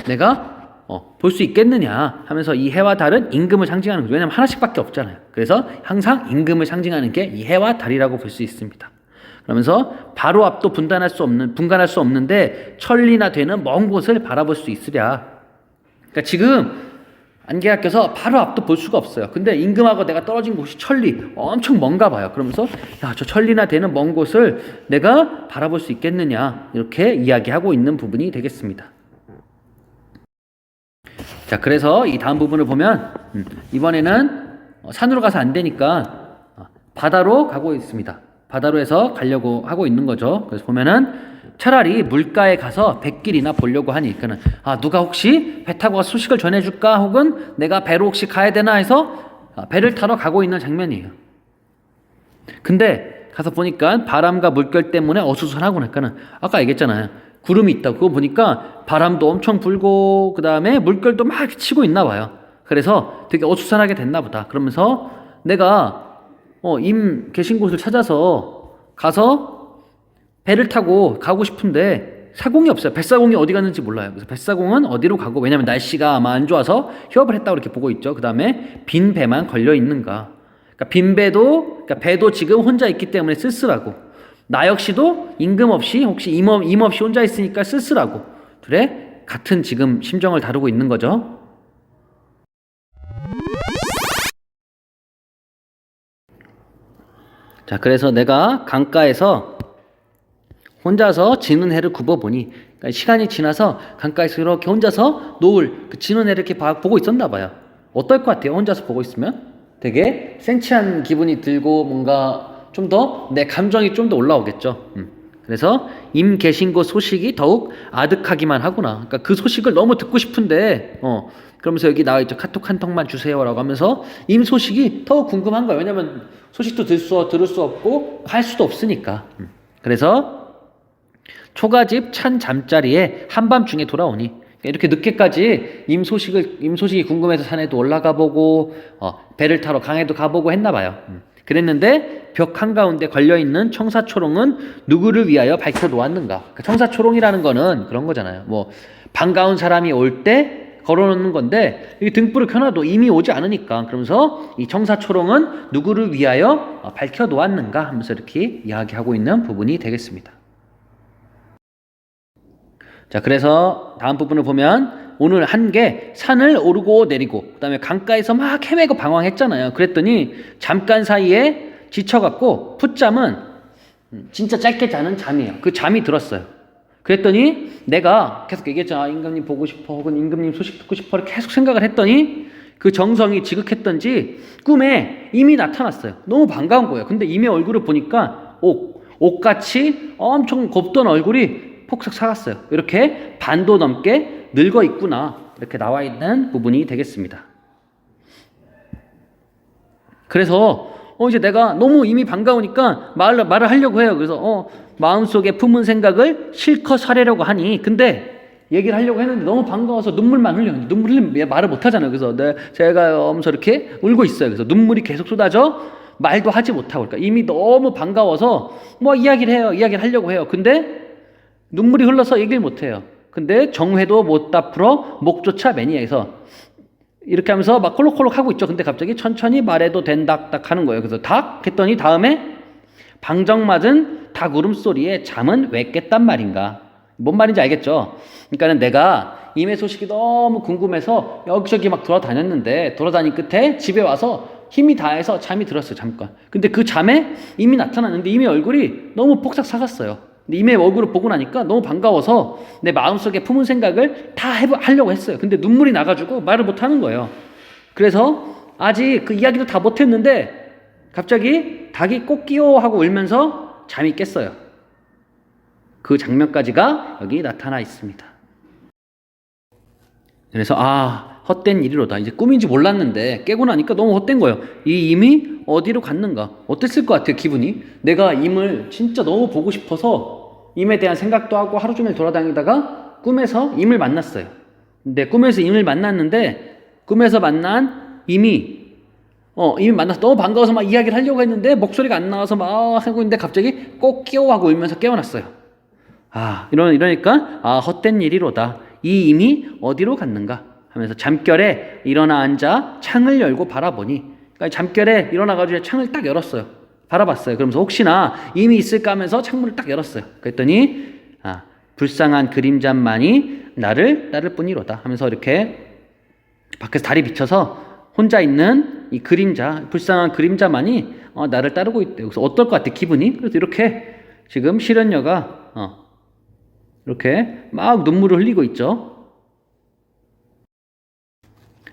내가 볼 수 있겠느냐 하면서 이 해와 달은 임금을 상징하는 거죠. 왜냐하면 하나씩밖에 없잖아요. 그래서 항상 임금을 상징하는 게 이 해와 달이라고 볼 수 있습니다. 그러면서 바로 앞도 분간할 수 없는데 천리나 되는 먼 곳을 바라볼 수 있으랴. 그러니까 지금 안개가 껴서 바로 앞도 볼 수가 없어요. 근데 임금하고 내가 떨어진 곳이 천리 엄청 먼가 봐요. 그러면서 야, 저 천리나 되는 먼 곳을 내가 바라볼 수 있겠느냐 이렇게 이야기하고 있는 부분이 되겠습니다. 자, 그래서 이 다음 부분을 보면 이번에는 산으로 가서 안 되니까 바다로 가고 있습니다. 바다로 해서 가려고 하고 있는 거죠. 그래서 보면은 차라리 물가에 가서 뱃길이나 보려고 하니 그는 누가 혹시 배 타고 가서 소식을 전해줄까 혹은 내가 배로 혹시 가야 되나 해서 배를 타러 가고 있는 장면이에요. 근데 가서 보니까 바람과 물결 때문에 어수선하고 그러니까는 아까 얘기했잖아요. 구름이 있다고. 그거 보니까 바람도 엄청 불고 그 다음에 물결도 막 치고 있나 봐요. 그래서 되게 어수선하게 됐나 보다. 그러면서 내가 임 계신 곳을 찾아서 가서 배를 타고 가고 싶은데 사공이 없어요. 뱃사공이 어디 갔는지 몰라요. 그래서 뱃사공은 어디로 가고 왜냐면 날씨가 아마 안 좋아서 휴업을 했다고 이렇게 보고 있죠. 그 다음에 빈 배만 걸려 있는가. 그러니까 빈 배도 그러니까 배도 지금 혼자 있기 때문에 쓸쓸하고 나 역시도 임금 없이 혹시 임 없이 혼자 있으니까 쓸쓸하고 그래 같은 지금 심정을 다루고 있는 거죠. 자, 그래서 내가 강가에서 혼자서 지는 해를 굽어보니 그러니까 시간이 지나서 강가에서 이렇게 혼자서 노을 그 지는 해를 이렇게 보고 있었나 봐요. 어떨 것 같아요? 혼자서 보고 있으면 되게 센치한 기분이 들고 뭔가 좀 더 내 감정이 좀 더 올라오겠죠. 그래서 임 계신 곳 소식이 더욱 아득하기만 하구나. 그러니까 그 소식을 너무 듣고 싶은데 그러면서 여기 나와 있죠. 카톡 한 통만 주세요라고 하면서 임 소식이 더 궁금한 거예요. 왜냐면 소식도 들을 수 없고 갈 수도 없으니까. 그래서 초가집 찬 잠자리에 한밤중에 돌아오니 이렇게 늦게까지 임 소식이 궁금해서 산에도 올라가 보고 배를 타러 강에도 가보고 했나 봐요. 그랬는데 벽 한가운데 걸려있는 청사초롱은 누구를 위하여 밝혀 놓았는가. 그러니까 청사초롱이라는 거는 그런 거잖아요. 뭐 반가운 사람이 올 때 걸어놓는 건데 이 등불을 켜놔도 이미 오지 않으니까 그러면서 이 청사초롱은 누구를 위하여 밝혀 놓았는가 하면서 이렇게 이야기하고 있는 부분이 되겠습니다. 자, 그래서 다음 부분을 보면 오늘 한 게 산을 오르고 내리고 그 다음에 강가에서 막 헤매고 방황했잖아요. 그랬더니 잠깐 사이에 지쳐갖고 풋잠은 진짜 짧게 자는 잠이에요. 그 잠이 들었어요. 그랬더니 내가 계속 얘기했잖아. 임금님 보고 싶어 혹은 임금님 소식 듣고 싶어 계속 생각을 했더니 그 정성이 지극했던지 꿈에 임이 나타났어요. 너무 반가운 거예요. 근데 임의 얼굴을 보니까 옥같이 엄청 곱던 얼굴이 폭삭 사갔어요. 이렇게 반도 넘게 늙어 있구나. 이렇게 나와 있는 부분이 되겠습니다. 그래서 이제 내가 너무 이미 반가우니까 말을 하려고 해요. 그래서 마음속에 품은 생각을 실컷 하려고 하니, 근데 얘기를 하려고 했는데 너무 반가워서 눈물만 흘려요. 눈물 흘리면 말을 못 하잖아요. 그래서 제가 하면서 이렇게 울고 있어요. 그래서 눈물이 계속 쏟아져 말도 하지 못하고, 그러니까 이미 너무 반가워서 뭐 이야기를 하려고 해요. 근데 눈물이 흘러서 얘기를 못 해요. 근데 정회도 못 다 풀어 목조차 매니아에서 이렇게 하면서 막 콜록콜록 하고 있죠. 근데 갑자기 천천히 말해도 된닥닥 하는 거예요. 그래서 닥 했더니 다음에 방정 맞은 닭 울음소리에 잠은 왜 깼단 말인가. 뭔 말인지 알겠죠? 그러니까는 내가 임의 소식이 너무 궁금해서 여기저기 막 돌아다닌 끝에 집에 와서 힘이 다해서 잠이 들었어요. 잠깐. 근데 그 잠에 임이 나타났는데 임의 얼굴이 너무 폭삭 사갔어요. 근데 임의 얼굴을 보고 나니까 너무 반가워서 내 마음속에 품은 생각을 다 하려고 했어요. 근데 눈물이 나가지고 말을 못 하는 거예요. 그래서 아직 그 이야기도 다 못했는데 갑자기 닭이 꼬끼요 하고 울면서 잠이 깼어요. 그 장면까지가 여기 나타나 있습니다. 그래서 헛된 일이로다. 이제 꿈인지 몰랐는데 깨고 나니까 너무 헛된 거예요. 이 임이 어디로 갔는가? 어땠을 것 같아요, 기분이? 내가 임을 진짜 너무 보고 싶어서 임에 대한 생각도 하고 하루 종일 돌아다니다가 꿈에서 임을 만났어요. 근데 꿈에서 임을 만났는데 꿈에서 만난 임이 만나서 너무 반가워서 막 이야기를 하려고 했는데 목소리가 안 나와서 막 하고 있는데 갑자기 꼭 끼워하고 울면서 깨어났어요. 이러니까 헛된 일이로다. 이 임이 어디로 갔는가 하면서 잠결에 일어나 앉아 창을 열고 바라보니, 그러니까 잠결에 일어나가지고 창을 딱 열었어요. 바라봤어요. 그러면서 혹시나 임이 있을까 하면서 창문을 딱 열었어요. 그랬더니 불쌍한 그림자만이 나를 따를 뿐이로다 하면서 이렇게 밖에서 달이 비쳐서 혼자 있는 이 그림자, 불쌍한 그림자만이 나를 따르고 있대요. 그래서 어떨 것 같아, 기분이? 그래서 이렇게 지금 실현녀가 이렇게 막 눈물을 흘리고 있죠.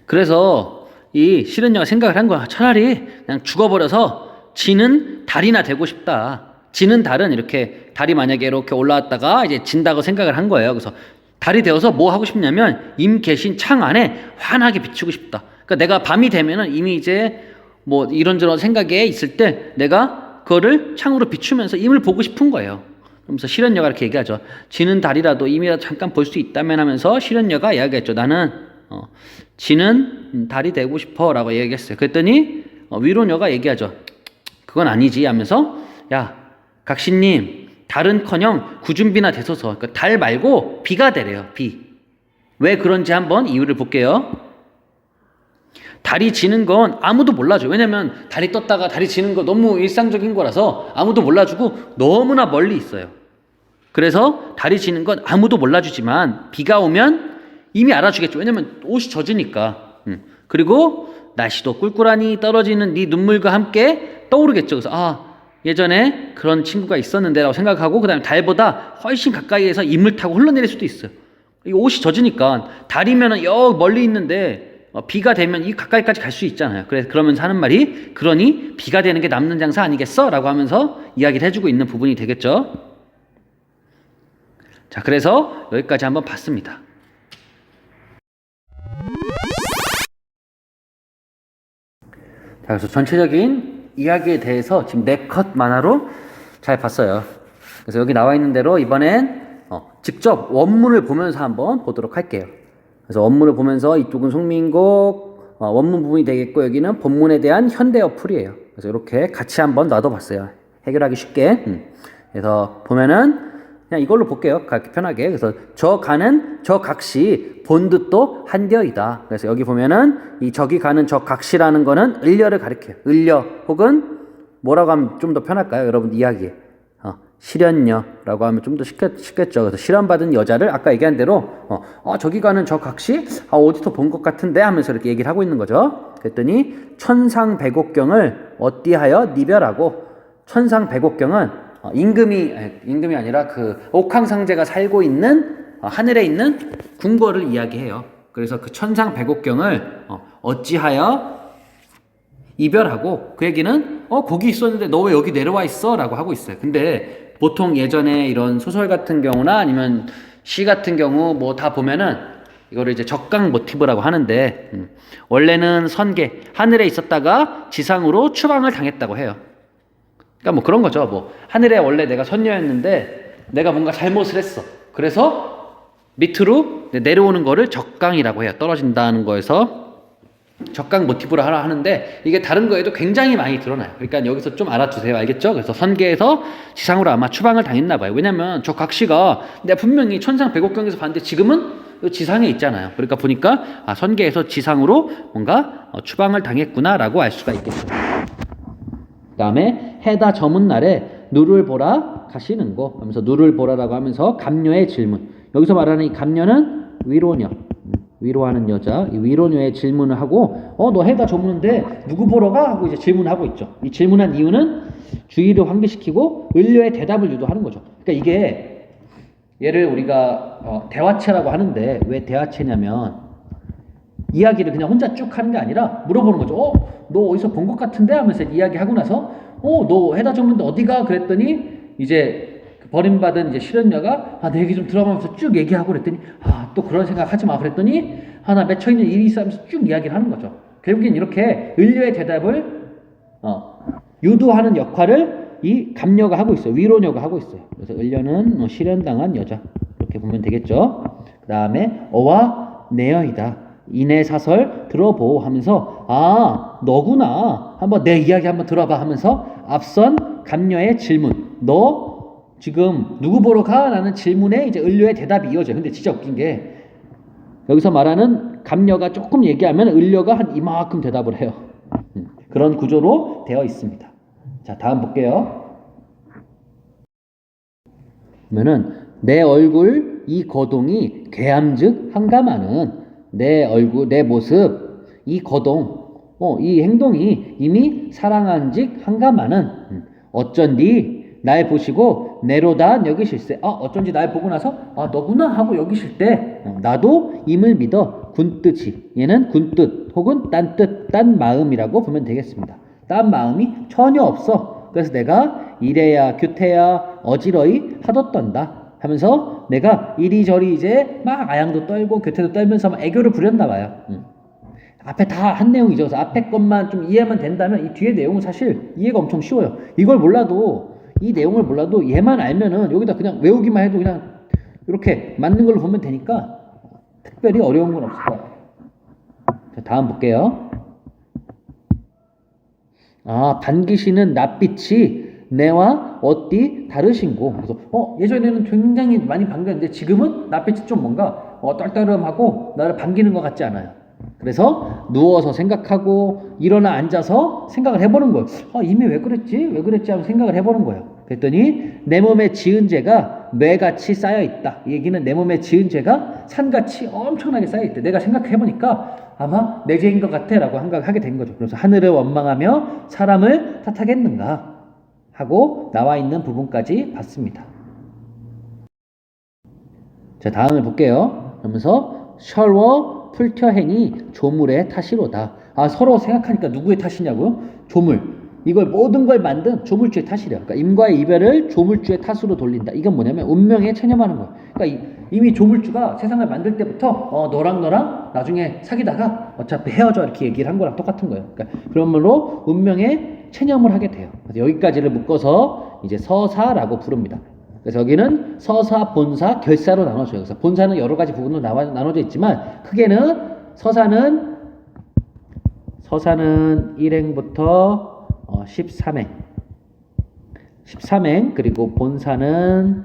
그래서 이 실현녀가 생각을 한 거야. 차라리 그냥 죽어버려서 지는 달이나 되고 싶다. 지는 달은 이렇게 달이 만약에 이렇게 올라왔다가 이제 진다고 생각을 한 거예요. 그래서 달이 되어서 뭐 하고 싶냐면 임 계신 창 안에 환하게 비추고 싶다. 그러니까 내가 밤이 되면은 이미 이제 뭐 이런저런 생각에 있을 때 내가 그거를 창으로 비추면서 임을 보고 싶은 거예요. 그러면서 실현녀가 이렇게 얘기하죠. 지는 달이라도 임이라도 잠깐 볼 수 있다면 하면서 실현녀가 이야기했죠. 나는 지는 달이 되고 싶어 라고 얘기했어요. 그랬더니 위로녀가 얘기하죠. 그건 아니지 하면서, 야 각시님, 달은커녕 구준비나 되소서. 그러니까 달 말고 비가 되래요. 비. 왜 그런지 한번 이유를 볼게요. 달이 지는 건 아무도 몰라줘. 왜냐면 달이 떴다가 달이 지는 거 너무 일상적인 거라서 아무도 몰라주고 너무나 멀리 있어요. 그래서 달이 지는 건 아무도 몰라주지만 비가 오면 이미 알아주겠죠. 왜냐면 옷이 젖으니까. 그리고 날씨도 꿀꿀하니 떨어지는 네 눈물과 함께 떠오르겠죠. 그래서 예전에 그런 친구가 있었는데 라고 생각하고, 그 다음에 달보다 훨씬 가까이에서 임을 타고 흘러내릴 수도 있어요. 이 옷이 젖으니까. 달이면은 멀리 있는데 비가 되면 이 가까이까지 갈 수 있잖아요. 그러면서 하는 말이, 그러니 비가 되는 게 남는 장사 아니겠어? 라고 하면서 이야기를 해주고 있는 부분이 되겠죠. 자, 그래서 여기까지 한번 봤습니다. 자, 그래서 전체적인 이야기에 대해서 지금 4컷 만화로 잘 봤어요. 그래서 여기 나와 있는 대로 이번엔 직접 원문을 보면서 한번 보도록 할게요. 그래서 원문을 보면서 이쪽은 송민곡 원문 부분이 되겠고, 여기는 본문에 대한 현대어 풀이에요. 그래서 이렇게 같이 한번 놔둬봤어요. 해결하기 쉽게. 그래서 보면은 그냥 이걸로 볼게요. 편하게. 그래서 저 가는 저 각시 본뜻도 한되어이다. 그래서 여기 보면은 이 저기 가는 저 각시라는 거는 을려를 가리켜요. 을려 혹은 뭐라고 하면 좀 더 편할까요? 여러분 이야기에 실현녀라고 하면 좀 더 쉽겠죠. 그래서 실현받은 여자를 아까 얘기한 대로 저기 가는 저 각시 어디서 본 것 같은데 하면서 이렇게 얘기를 하고 있는 거죠. 그랬더니 천상백옥경을 어찌하여 니별하고, 천상백옥경은 임금이 아니라 그 옥황상제가 살고 있는 하늘에 있는 궁궐을 이야기해요. 그래서 그 천상백옥경을 어찌하여 이별하고, 그 얘기는 거기 있었는데 너 왜 여기 내려와 있어? 라고 하고 있어요. 근데 보통 예전에 이런 소설 같은 경우나 아니면 시 같은 경우 뭐 다 보면은 이거를 이제 적강 모티브라고 하는데, 원래는 선계, 하늘에 있었다가 지상으로 추방을 당했다고 해요. 그러니까 뭐 그런 거죠. 뭐 하늘에 원래 내가 선녀였는데 내가 뭔가 잘못을 했어. 그래서 밑으로 내려오는 거를 적강이라고 해요. 떨어진다는 거에서 적강 모티브로 하는데, 이게 다른 거에도 굉장히 많이 드러나요. 그러니까 여기서 좀 알아두세요. 알겠죠? 그래서 선계에서 지상으로 아마 추방을 당했나 봐요. 왜냐면 저 각시가 내가 분명히 천상백옥경에서 봤는데 지금은 지상에 있잖아요. 그러니까 보니까 선계에서 지상으로 뭔가 추방을 당했구나라고 알 수가 있겠죠. 그 다음에 해다 저문날에 누를 보라 가시는 거 하면서, 누를 보라라고 하면서 감녀의 질문. 여기서 말하는 이 감녀는 위로녀, 위로하는 여자, 이 위로녀의 질문을 하고, 너 해다 저무는데 누구 보러 가? 하고 이제 질문하고 있죠. 이 질문한 이유는 주의를 환기시키고 을려의 대답을 유도하는 거죠. 그러니까 이게 얘를 우리가 대화체라고 하는데, 왜 대화체냐면 이야기를 그냥 혼자 쭉 하는 게 아니라 물어보는 거죠. 너 어디서 본 것 같은데? 하면서 이야기하고 나서 너 해다 적는데 어디가? 그랬더니 이제 버림받은 이제 실현녀가 내 얘기 좀 들어가면서 쭉 얘기하고 그랬더니 또 그런 생각 하지 마. 그랬더니 나 맺혀있는 일이 있어 하면서 쭉 이야기를 하는 거죠. 결국엔 이렇게 을려의 대답을 유도하는 역할을 이 감녀가 하고 있어요. 위로녀가 하고 있어요. 그래서 을려는 실현당한 여자, 이렇게 보면 되겠죠. 그 다음에 어와 내여이다, 이내 사설 들어보 하면서 너구나, 한번 내 이야기 한번 들어봐 하면서 앞선 감녀의 질문, 너 지금 누구 보러 가? 라는 질문에 이제 을려의 대답이 이어져요. 근데 진짜 웃긴 게 여기서 말하는 감녀가 조금 얘기하면 을려가 한 이만큼 대답을 해요. 그런 구조로 되어 있습니다. 자, 다음 볼게요. 그러면은 내 얼굴 이 거동이 괴함즉 한가마는, 내 얼굴 내 모습 이 거동 이 행동이 이미 사랑한즉 한가마는 어쩐디 날 보시고 내로다 여기실세. 어쩐지 날 보고 나서 너구나 하고 여기실 때 나도 임을 믿어 군뜻이, 얘는 군뜻 혹은 딴뜻, 딴 마음이라고 보면 되겠습니다. 딴 마음이 전혀 없어. 그래서 내가 이래야 규태야 어지러이 하뒀던다 하면서 내가 이리저리 이제 막 아양도 떨고 교태도 떨면서 막 애교를 부렸나 봐요. 앞에 다 한 내용이죠. 그래서 앞에 것만 좀 이해만 된다면 이 뒤에 내용은 사실 이해가 엄청 쉬워요. 이걸 몰라도, 이 내용을 몰라도 얘만 알면은 여기다 그냥 외우기만 해도 그냥 이렇게 맞는 걸로 보면 되니까 특별히 어려운 건 없을 것 같아요. 자, 다음 볼게요. 반기시는 낯빛이 내와 어띠 다르신고. 그래서 예전에는 굉장히 많이 반겼는데 지금은 낯빛이 좀 뭔가 떨떠름하고 나를 반기는 것 같지 않아요. 그래서 누워서 생각하고 일어나 앉아서 생각을 해보는 거예요. 이미 왜 그랬지 하고 생각을 해보는 거예요. 그랬더니 내 몸에 지은 죄가 뇌같이 쌓여있다. 이 얘기는 내 몸에 지은 죄가 산같이 엄청나게 쌓여있대. 내가 생각해보니까 아마 내 죄인 것 같아 라고 생각하게 된 거죠. 그래서 하늘을 원망하며 사람을 탓하겠는가 하고 나와 있는 부분까지 봤습니다. 자, 다음을 볼게요. 그러면서 셜워 풀텨해니 조물의 탓이로다. 서로 생각하니까 누구의 탓이냐고요? 조물. 이걸 모든 걸 만든 조물주의 탓이래요. 그러니까 임과의 이별을 조물주의 탓으로 돌린다. 이건 뭐냐면 운명에 체념하는 거예요. 그러니까 이미 조물주가 세상을 만들 때부터 너랑 나중에 사귀다가 어차피 헤어져 이렇게 얘기를 한 거랑 똑같은 거예요. 그러니까 그러므로 운명에 체념을 하게 돼요. 그래서 여기까지를 묶어서 이제 서사라고 부릅니다. 그래서 여기는 서사, 본사, 결사로 나눠져요. 그래서 본사는 여러 가지 부분으로 나눠져 있지만 크게는 서사는 1행부터 13행, 그리고 본사는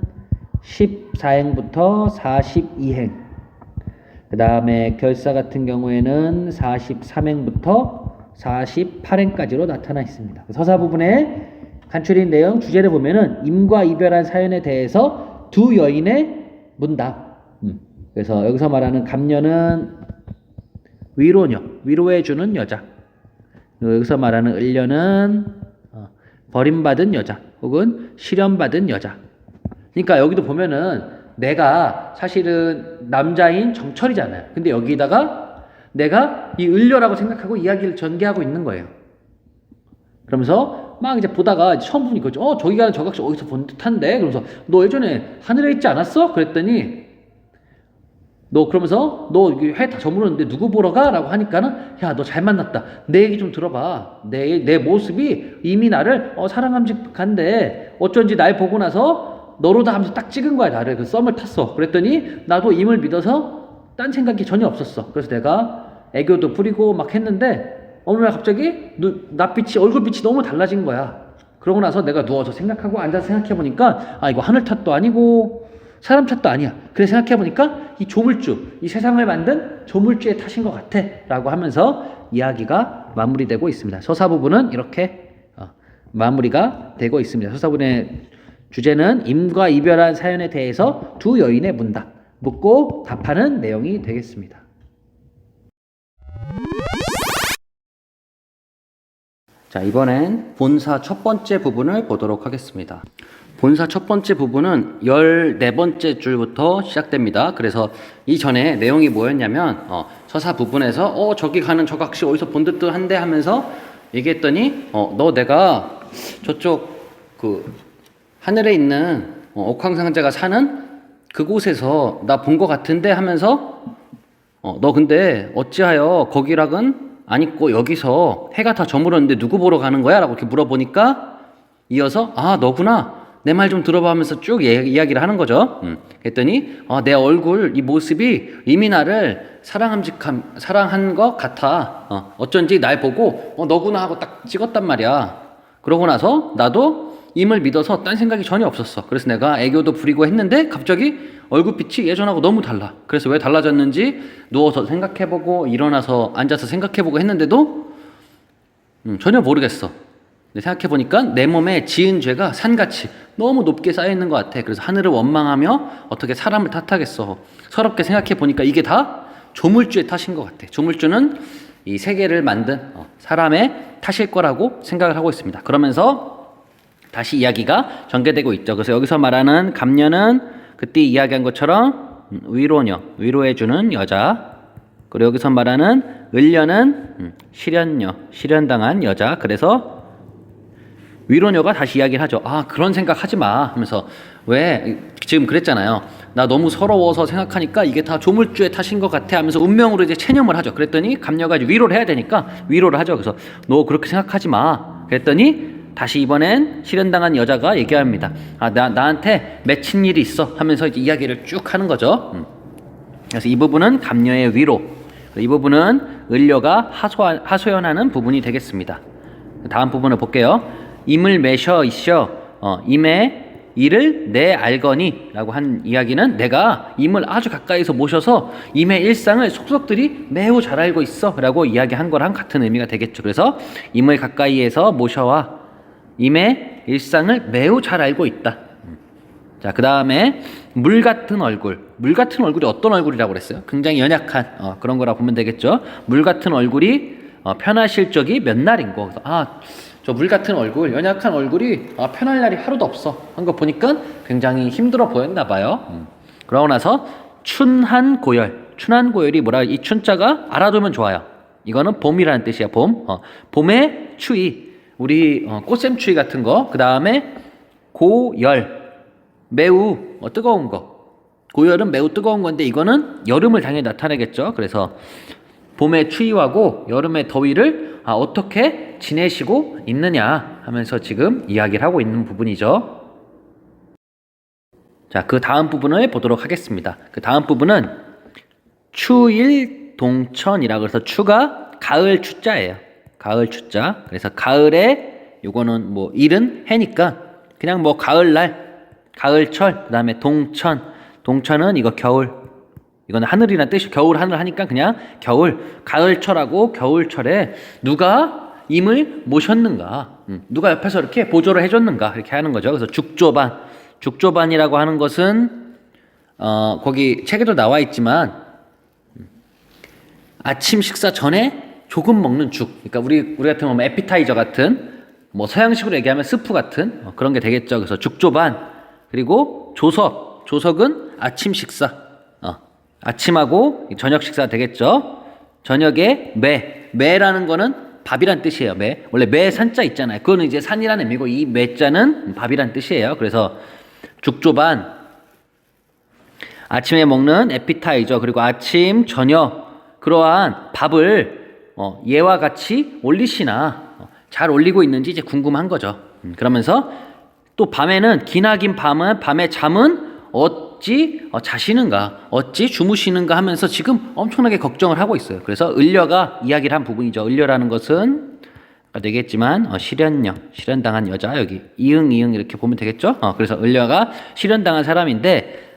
14행부터 42행, 그 다음에 결사 같은 경우에는 43행부터 48행까지로 나타나 있습니다. 서사 부분에 간추린 내용 주제를 보면은 임과 이별한 사연에 대해서 두 여인의 문답. 그래서 여기서 말하는 감녀는 위로녀, 위로해주는 여자. 여기서 말하는 을녀는 버림받은 여자 혹은 실현받은 여자. 그러니까 여기도 보면은 내가 사실은 남자인 정철이잖아요. 근데 여기다가 내가 이 을녀라고 생각하고 이야기를 전개하고 있는 거예요. 그러면서 막 이제 보다가 처음 보니까 저기 가는 저 각시 어디서 본 듯한데? 그러면서 너 예전에 하늘에 있지 않았어? 그랬더니 너 그러면서 너 회 다 저물었는데 누구 보러 가? 라고 하니까는 야, 너 잘 만났다. 내 얘기 좀 들어봐. 내 모습이 이미 나를 사랑함직한데 어쩐지 날 보고 나서 너로다 하면서 딱 찍은 거야. 나를 그 썸을 탔어. 그랬더니 나도 임을 믿어서 딴 생각이 전혀 없었어. 그래서 내가 애교도 부리고 막 했는데 어느 날 갑자기 낯빛이 얼굴빛이 너무 달라진 거야. 그러고 나서 내가 누워서 생각하고 앉아서 생각해보니까 이거 하늘 탓도 아니고 사람 탓도 아니야. 그래 생각해보니까 이 조물주, 이 세상을 만든 조물주의 탓인 것 같아 라고 하면서 이야기가 마무리되고 있습니다. 서사 부분은 이렇게 마무리가 되고 있습니다. 서사 부분의 주제는 임과 이별한 사연에 대해서 두 여인의 문답, 묻고 답하는 내용이 되겠습니다. 자, 이번엔 본사 첫 번째 부분을 보도록 하겠습니다. 본사 첫 번째 부분은 14번째 줄부터 시작됩니다. 그래서 이전에 내용이 뭐였냐면 서사 부분에서 저기 가는 저 각시 어디서 본 듯도 한데 하면서 얘기했더니 너 내가 저쪽 그 하늘에 있는 옥황상제가 사는 그곳에서 나 본 것 같은데 하면서 너 근데 어찌하여 거기락은 안 있고 여기서 해가 다 저물었는데 누구 보러 가는 거야? 라고 이렇게 물어보니까 이어서 너구나. 내 말 좀 들어봐 하면서 쭉 이야기를 하는 거죠. 그랬더니 내 얼굴 이 모습이 이미 나를 사랑한 것 같아. 어쩐지 날 보고 너구나 하고 딱 찍었단 말이야. 그러고 나서 나도 임을 믿어서 딴 생각이 전혀 없었어. 그래서 내가 애교도 부리고 했는데 갑자기 얼굴빛이 예전하고 너무 달라. 그래서 왜 달라졌는지 누워서 생각해보고 일어나서 앉아서 생각해보고 했는데도 전혀 모르겠어. 근데 생각해보니까 내 몸에 지은 죄가 산같이 너무 높게 쌓여있는 것 같아. 그래서 하늘을 원망하며 어떻게 사람을 탓하겠어. 서럽게 생각해보니까 이게 다 조물주의 탓인 것 같아. 조물주는 이 세계를 만든 사람의 탓일 거라고 생각을 하고 있습니다. 그러면서 다시 이야기가 전개되고 있죠. 그래서 여기서 말하는 감녀는 그때 이야기한 것처럼 위로녀, 위로해주는 여자. 그리고 여기서 말하는 을녀는 실연녀, 실연당한 여자. 그래서 위로녀가 다시 이야기를 하죠. 그런 생각 하지 마 하면서 왜 지금 그랬잖아요. 나 너무 서러워서 생각하니까 이게 다 조물주의 탓인 것 같아 하면서 운명으로 이제 체념을 하죠. 그랬더니 감녀가 이제 위로를 해야 되니까 위로를 하죠. 그래서 너 그렇게 생각하지 마. 그랬더니 다시 이번엔 실현당한 여자가 얘기합니다. 나한테 맺힌 일이 있어 하면서 이제 이야기를 쭉 하는 거죠. 그래서 이 부분은 감녀의 위로, 이 부분은 을녀가 하소연하는 부분이 되겠습니다. 다음 부분을 볼게요. 임을 매셔 있어 임의 일을 내 알거니 라고 한 이야기는 내가 임을 아주 가까이서 모셔서 임의 일상을 속속들이 매우 잘 알고 있어 라고 이야기한 거랑 같은 의미가 되겠죠. 그래서 임을 가까이에서 모셔와 임의 일상을 매우 잘 알고 있다. 자, 그 다음에 물 같은 얼굴. 물 같은 얼굴이 어떤 얼굴이라고 그랬어요? 굉장히 연약한 그런 거라 보면 되겠죠. 물 같은 얼굴이 편하실 적이 몇 날인고. 저 물 같은 얼굴, 연약한 얼굴이 편할 날이 하루도 없어 한 거 보니까 굉장히 힘들어 보였나 봐요. 그러고 나서 춘한 고열. 춘한 고열이 뭐라, 이 춘자가 알아두면 좋아요. 이거는 봄이라는 뜻이야. 봄. 봄의 추위. 우리 꽃샘추위 같은 거. 그 다음에 고열. 매우 뜨거운 거. 고열은 매우 뜨거운 건데 이거는 여름을 당연히 나타내겠죠. 그래서 봄의 추위하고 여름의 더위를 어떻게 지내시고 있느냐 하면서 지금 이야기를 하고 있는 부분이죠. 자, 그 다음 부분을 보도록 하겠습니다. 그 다음 부분은 추일동천이라 그래서 추가 가을 추자예요. 가을 추자. 그래서 가을에 요거는 뭐 일은 해니까 그냥 뭐 가을날, 가을철, 그 다음에 동천. 동천은 이거 겨울. 이건 하늘이란 뜻이 겨울 하늘 하니까 그냥 겨울, 가을철하고 겨울철에 누가 임을 모셨는가, 누가 옆에서 이렇게 보조를 해줬는가 이렇게 하는 거죠. 그래서 죽조반, 죽조반이라고 하는 것은 거기 책에도 나와 있지만 아침 식사 전에 조금 먹는 죽. 그러니까 우리 같은 뭐 에피타이저 같은 뭐 서양식으로 얘기하면 스프 같은 그런 게 되겠죠. 그래서 죽조반. 그리고 조석, 조석은 아침 식사. 아침하고 저녁 식사 되겠죠. 저녁에 매라는 거는 밥이란 뜻이에요. 매. 원래 매 산자 있잖아요. 그거는 이제 산이라는 의미고 이 매자는 밥이란 뜻이에요. 그래서 죽조반 아침에 먹는 에피타이저 그리고 아침, 저녁 그러한 밥을 얘와 같이 올리시나 잘 올리고 있는지 이제 궁금한 거죠. 그러면서 또 밤에는 기나긴 밤에 잠은 어찌 자시는가 어찌 주무시는가 하면서 지금 엄청나게 걱정을 하고 있어요. 그래서 을려가 이야기를 한 부분이죠. 을려라는 것은 아까 되겠지만 실현당한 여자 여기 이응 이렇게 보면 되겠죠. 그래서 을려가 실현당한 사람인데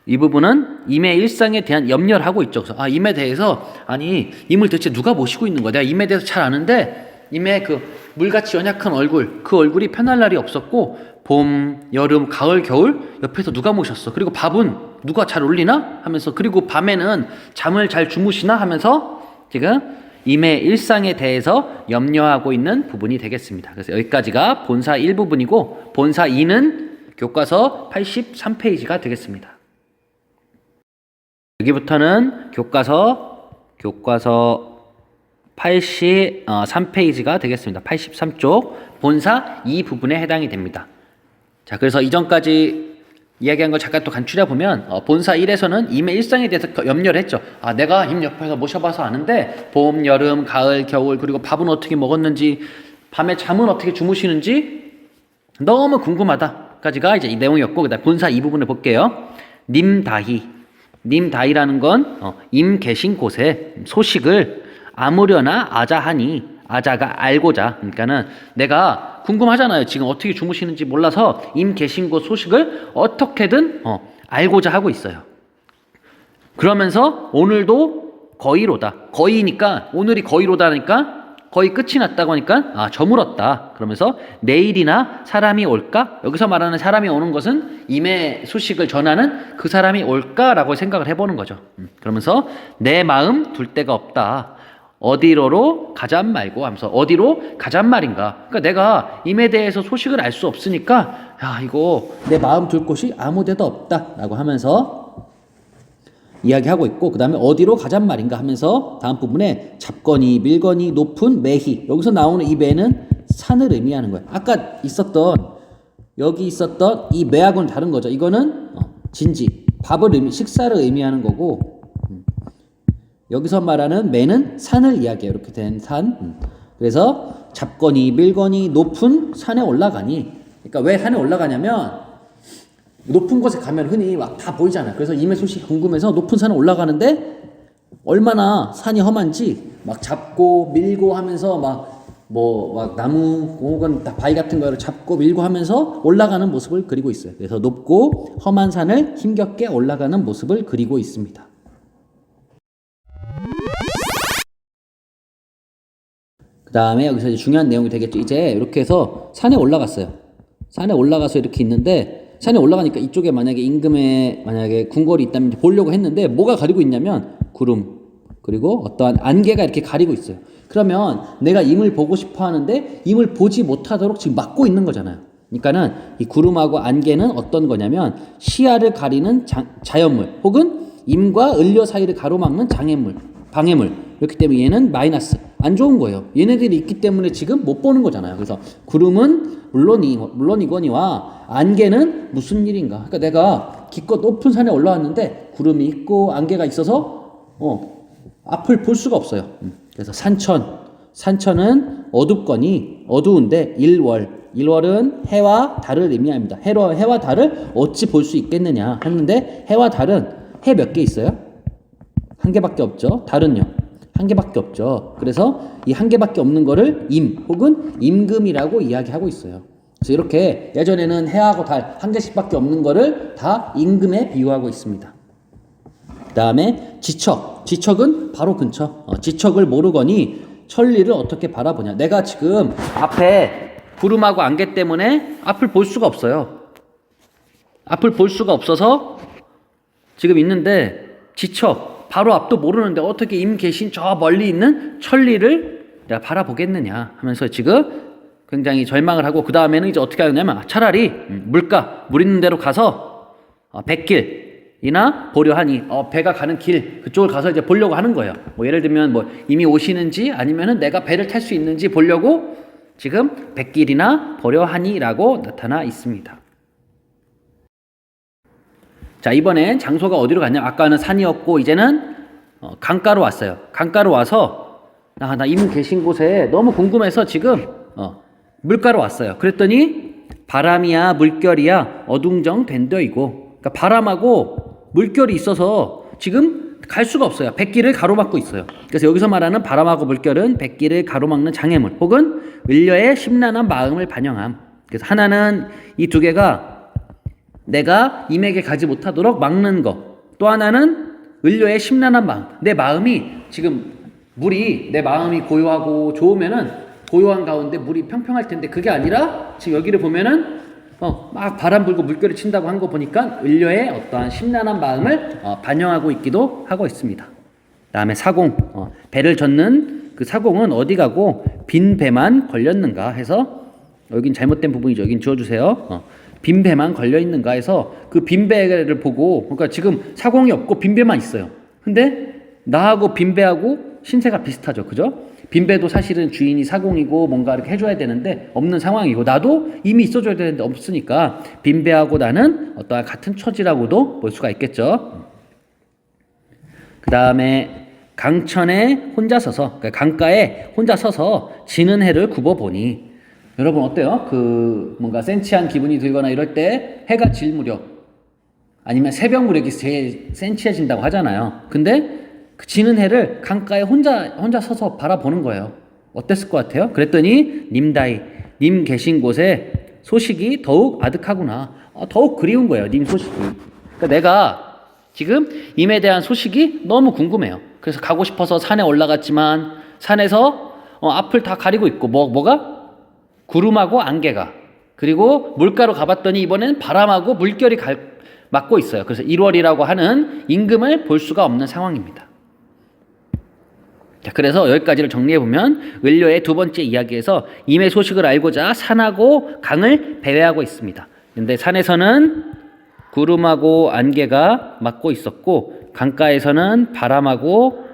이 부분은 임의 일상에 대한 염려를 하고 있죠. 그래서 임에 대해서 아니 임을 대체 누가 모시고 있는 거야? 내가 임에 대해서 잘 아는데 임의 그 물같이 연약한 얼굴 그 얼굴이 편할 날이 없었고 봄, 여름, 가을, 겨울 옆에서 누가 모셨어? 그리고 밥은 누가 잘 올리나? 하면서 그리고 밤에는 잠을 잘 주무시나? 하면서 지금 임의 일상에 대해서 염려하고 있는 부분이 되겠습니다. 그래서 여기까지가 본사 1부분이고 본사 2는 교과서 83페이지가 되겠습니다. 여기부터는 교과서 83페이지가 되겠습니다. 83쪽 본사 2 부분에 해당이 됩니다. 자, 그래서 이전까지 이야기한 걸 잠깐 또 간추려 보면 본사 1에서는 임의 일상에 대해서 염려를 했죠. 내가 임 옆에서 모셔봐서 아는데 봄, 여름, 가을, 겨울 그리고 밥은 어떻게 먹었는지 밤에 잠은 어떻게 주무시는지 너무 궁금하다까지가 이제 이 내용이었고 그다음 본사 2 부분을 볼게요. 님다히라는 건 임 계신 곳에 소식을 아무려나 아자하니 아자가 알고자 그러니까는 내가 궁금하잖아요. 지금 어떻게 주무시는지 몰라서 임 계신 곳 소식을 어떻게든 알고자 하고 있어요. 그러면서 오늘도 거의로다. 거의니까 오늘이 거의로다니까 거의 끝이 났다고 하니까 저물었다. 그러면서 내일이나 사람이 올까? 여기서 말하는 사람이 오는 것은 임의 소식을 전하는 그 사람이 올까라고 생각을 해보는 거죠. 그러면서 내 마음 둘 데가 없다. 어디로로 가잔 말고 하면서 어디로 가잔 말인가. 그러니까 내가 임에 대해서 소식을 알 수 없으니까 이거 내 마음 둘 곳이 아무 데도 없다라고 하면서 이야기하고 있고 그 다음에 어디로 가잔 말인가 하면서 다음 부분에 잡거니 밀거니 높은 매희 여기서 나오는 이 매는 산을 의미하는 거예요. 아까 여기 있었던 이 매하고는 다른 거죠. 이거는 진지 식사를 의미하는 거고 여기서 말하는 매는 산을 이야기해요. 이렇게 된 산. 그래서 잡거니 밀거니 높은 산에 올라가니 그러니까 왜 산에 올라가냐면 높은 곳에 가면 흔히 막 다 보이잖아요. 그래서 임의 소식이 궁금해서 높은 산에 올라가는데 얼마나 산이 험한지 막 잡고 밀고 하면서 막 나무 혹은 바위 같은 거를 잡고 밀고 하면서 올라가는 모습을 그리고 있어요. 그래서 높고 험한 산을 힘겹게 올라가는 모습을 그리고 있습니다. 그 다음에 여기서 이제 중요한 내용이 되겠죠. 이제 이렇게 해서 산에 올라갔어요. 산에 올라가서 이렇게 있는데 산에 올라가니까 이쪽에 만약에 임금에 만약에 궁궐이 있다면 보려고 했는데 뭐가 가리고 있냐면 구름 그리고 어떠한 안개가 이렇게 가리고 있어요. 그러면 내가 임을 보고 싶어 하는데 임을 보지 못하도록 지금 막고 있는 거잖아요. 그러니까는 이 구름하고 안개는 어떤 거냐면 시야를 가리는 자연물 혹은 임과 을려 사이를 가로막는 방해물. 그렇기 때문에 얘는 마이너스 안 좋은 거예요. 얘네들이 있기 때문에 지금 못 보는 거잖아요. 그래서 구름은 물론이거니와 안개는 무슨 일인가. 그러니까 내가 기껏 높은 산에 올라왔는데 구름이 있고 안개가 있어서 앞을 볼 수가 없어요. 그래서 산천은 어둡거니 어두운데 일월은 해와 달을 의미합니다. 해와 달을 어찌 볼 수 있겠느냐 했는데 해와 달은 해 몇 개 있어요? 한 개밖에 없죠. 달은요? 한 개밖에 없죠. 그래서 이 한 개밖에 없는 거를 임 혹은 임금이라고 이야기하고 있어요. 그래서 이렇게 예전에는 해하고 달 한 개씩밖에 없는 거를 다 임금에 비유하고 있습니다. 그 다음에 지척은 바로 근처. 지척을 모르거니 천리를 어떻게 바라보냐. 내가 지금 앞에 구름하고 안개 때문에 앞을 볼 수가 없어요. 앞을 볼 수가 없어서 지금 있는데 지척 바로 앞도 모르는데 어떻게 임 계신 저 멀리 있는 천리를 내가 바라보겠느냐 하면서 지금 굉장히 절망을 하고 그 다음에는 이제 어떻게 하냐면 차라리 물 있는 데로 가서 백길이나 보려 하니 배가 가는 길 그쪽을 가서 이제 보려고 하는 거예요. 예를 들면 이미 오시는지 아니면은 내가 배를 탈 수 있는지 보려고 지금 백길이나 보려 하니라고 나타나 있습니다. 자, 이번엔 장소가 어디로 갔냐? 아까는 산이었고 이제는 강가로 왔어요. 강가로 와서 나 이미 계신 곳에 너무 궁금해서 지금 물가로 왔어요. 그랬더니 바람이야 물결이야 어둥정 된더이고, 그러니까 바람하고 물결이 있어서 지금 갈 수가 없어요. 백길을 가로막고 있어요. 그래서 여기서 말하는 바람하고 물결은 백길을 가로막는 장애물 혹은 을려의 심란한 마음을 반영함. 그래서 하나는 이 두 개가 내가 임에게 가지 못하도록 막는 것, 또 하나는 을려의 심란한 마음. 내 마음이 지금 물이 내 마음이 고요하고 좋으면은 고요한 가운데 물이 평평할 텐데 그게 아니라 지금 여기를 보면은 막 바람 불고 물결이 친다고 한 거 보니까 을려의 어떠한 심란한 마음을 반영하고 있기도 하고 있습니다. 다음에 사공, 배를 젓는 그 사공은 어디 가고 빈 배만 걸렸는가 해서, 여긴 잘못된 부분이죠. 여긴 지워주세요. 빈 배만 걸려 있는가 해서 그 빈 배를 보고, 그러니까 지금 사공이 없고 빈 배만 있어요. 근데 나하고 빈 배하고 신세가 비슷하죠, 그죠? 빈배도 사실은 주인이 사공이고 뭔가 이렇게 해줘야 되는데 없는 상황이고, 나도 이미 있어줘야 되는데 없으니까 빈배하고 나는 어떠한 같은 처지라고도 볼 수가 있겠죠. 그 다음에 강천에 혼자 서서, 그러니까 강가에 혼자 서서 지는 해를 굽어보니, 여러분 어때요? 그 뭔가 센치한 기분이 들거나 이럴 때 해가 질 무렵 아니면 새벽 무렵이 제일 센치해진다고 하잖아요. 근데 그 지는 해를 강가에 혼자 서서 바라보는 거예요. 어땠을 것 같아요? 그랬더니 님 계신 곳에 소식이 더욱 아득하구나. 더욱 그리운 거예요. 님 소식이. 그러니까 내가 지금 님에 대한 소식이 너무 궁금해요. 그래서 가고 싶어서 산에 올라갔지만 산에서 앞을 다 가리고 있고 뭐가? 구름하고 안개가. 그리고 물가로 가봤더니 이번엔 바람하고 물결이 막고 있어요. 그래서 1월이라고 하는 임금을 볼 수가 없는 상황입니다. 자, 그래서 여기까지를 정리해보면 을려의 두 번째 이야기에서 임의 소식을 알고자 산하고 강을 배회하고 있습니다. 근데 산에서는 구름하고 안개가 막고 있었고 강가에서는 바람하고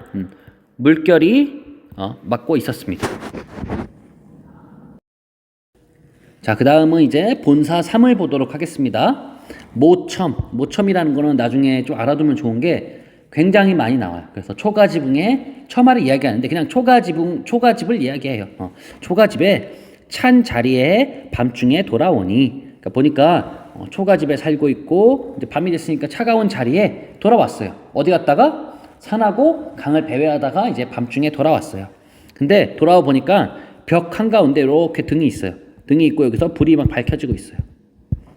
물결이 막고 있었습니다. 자, 그 다음은 이제 본사 3을 보도록 하겠습니다. 모첨이라는 거는 나중에 좀 알아두면 좋은 게 굉장히 많이 나와요. 그래서 초가지붕에 처마를 이야기하는데 그냥 초가집을 이야기해요. 초가집에 찬 자리에 밤중에 돌아오니, 그러니까 보니까 초가집에 살고 있고 이제 밤이 됐으니까 차가운 자리에 돌아왔어요. 어디 갔다가 산하고 강을 배회하다가 이제 밤중에 돌아왔어요. 근데 돌아와 보니까 벽 한가운데 이렇게 등이 있어요. 등이 있고 여기서 불이 막 밝혀지고 있어요.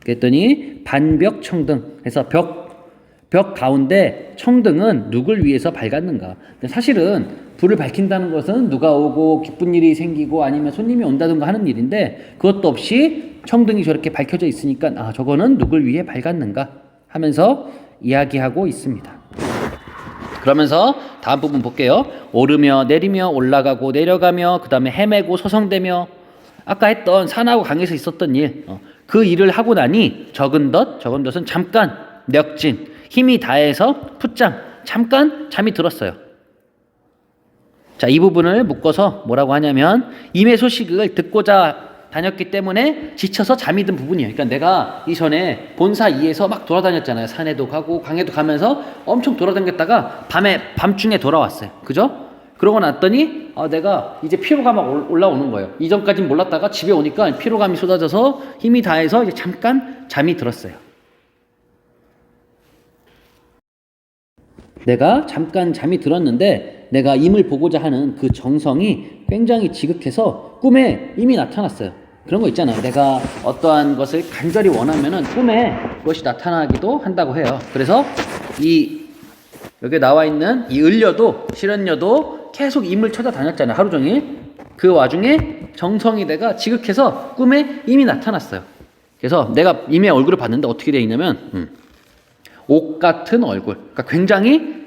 그랬더니 반벽 청등 해서 벽 가운데 청등은 누굴 위해서 밝았는가. 근데 사실은 불을 밝힌다는 것은 누가 오고 기쁜 일이 생기고 아니면 손님이 온다든가 하는 일인데 그것도 없이 청등이 저렇게 밝혀져 있으니까 저거는 누굴 위해 밝았는가 하면서 이야기하고 있습니다. 그러면서 다음 부분 볼게요. 오르며 내리며 올라가고 내려가며 그 다음에 헤매고 소성되며, 아까 했던 산하고 강에서 있었던 일, 그 일을 하고 나니 적은 덫은 잠깐 멱진 힘이 다해서 풋장 잠깐 잠이 들었어요. 자, 이 부분을 묶어서 뭐라고 하냐면 임의 소식을 듣고자 다녔기 때문에 지쳐서 잠이 든 부분이에요. 그러니까 내가 이전에 본사 2에서 막 돌아다녔잖아요. 산에도 가고 강에도 가면서 엄청 돌아다녔다가 밤중에 돌아왔어요. 그죠? 그러고 났더니 내가 이제 피로가 막 올라오는 거예요. 이전까진 몰랐다가 집에 오니까 피로감이 쏟아져서 힘이 다해서 이제 잠깐 잠이 들었어요. 내가 잠깐 잠이 들었는데 내가 임을 보고자 하는 그 정성이 굉장히 지극해서 꿈에 임이 나타났어요. 그런 거 있잖아요. 내가 어떠한 것을 간절히 원하면은 꿈에 그것이 나타나기도 한다고 해요. 그래서 여기 나와 있는 이 을려도 실현녀도 계속 임을 찾아다녔잖아요. 하루 종일. 그 와중에 정성이 내가 지극해서 꿈에 임이 나타났어요. 그래서 내가 임의 얼굴을 봤는데 어떻게 되어 있냐면 옥 같은 얼굴. 그러니까 굉장히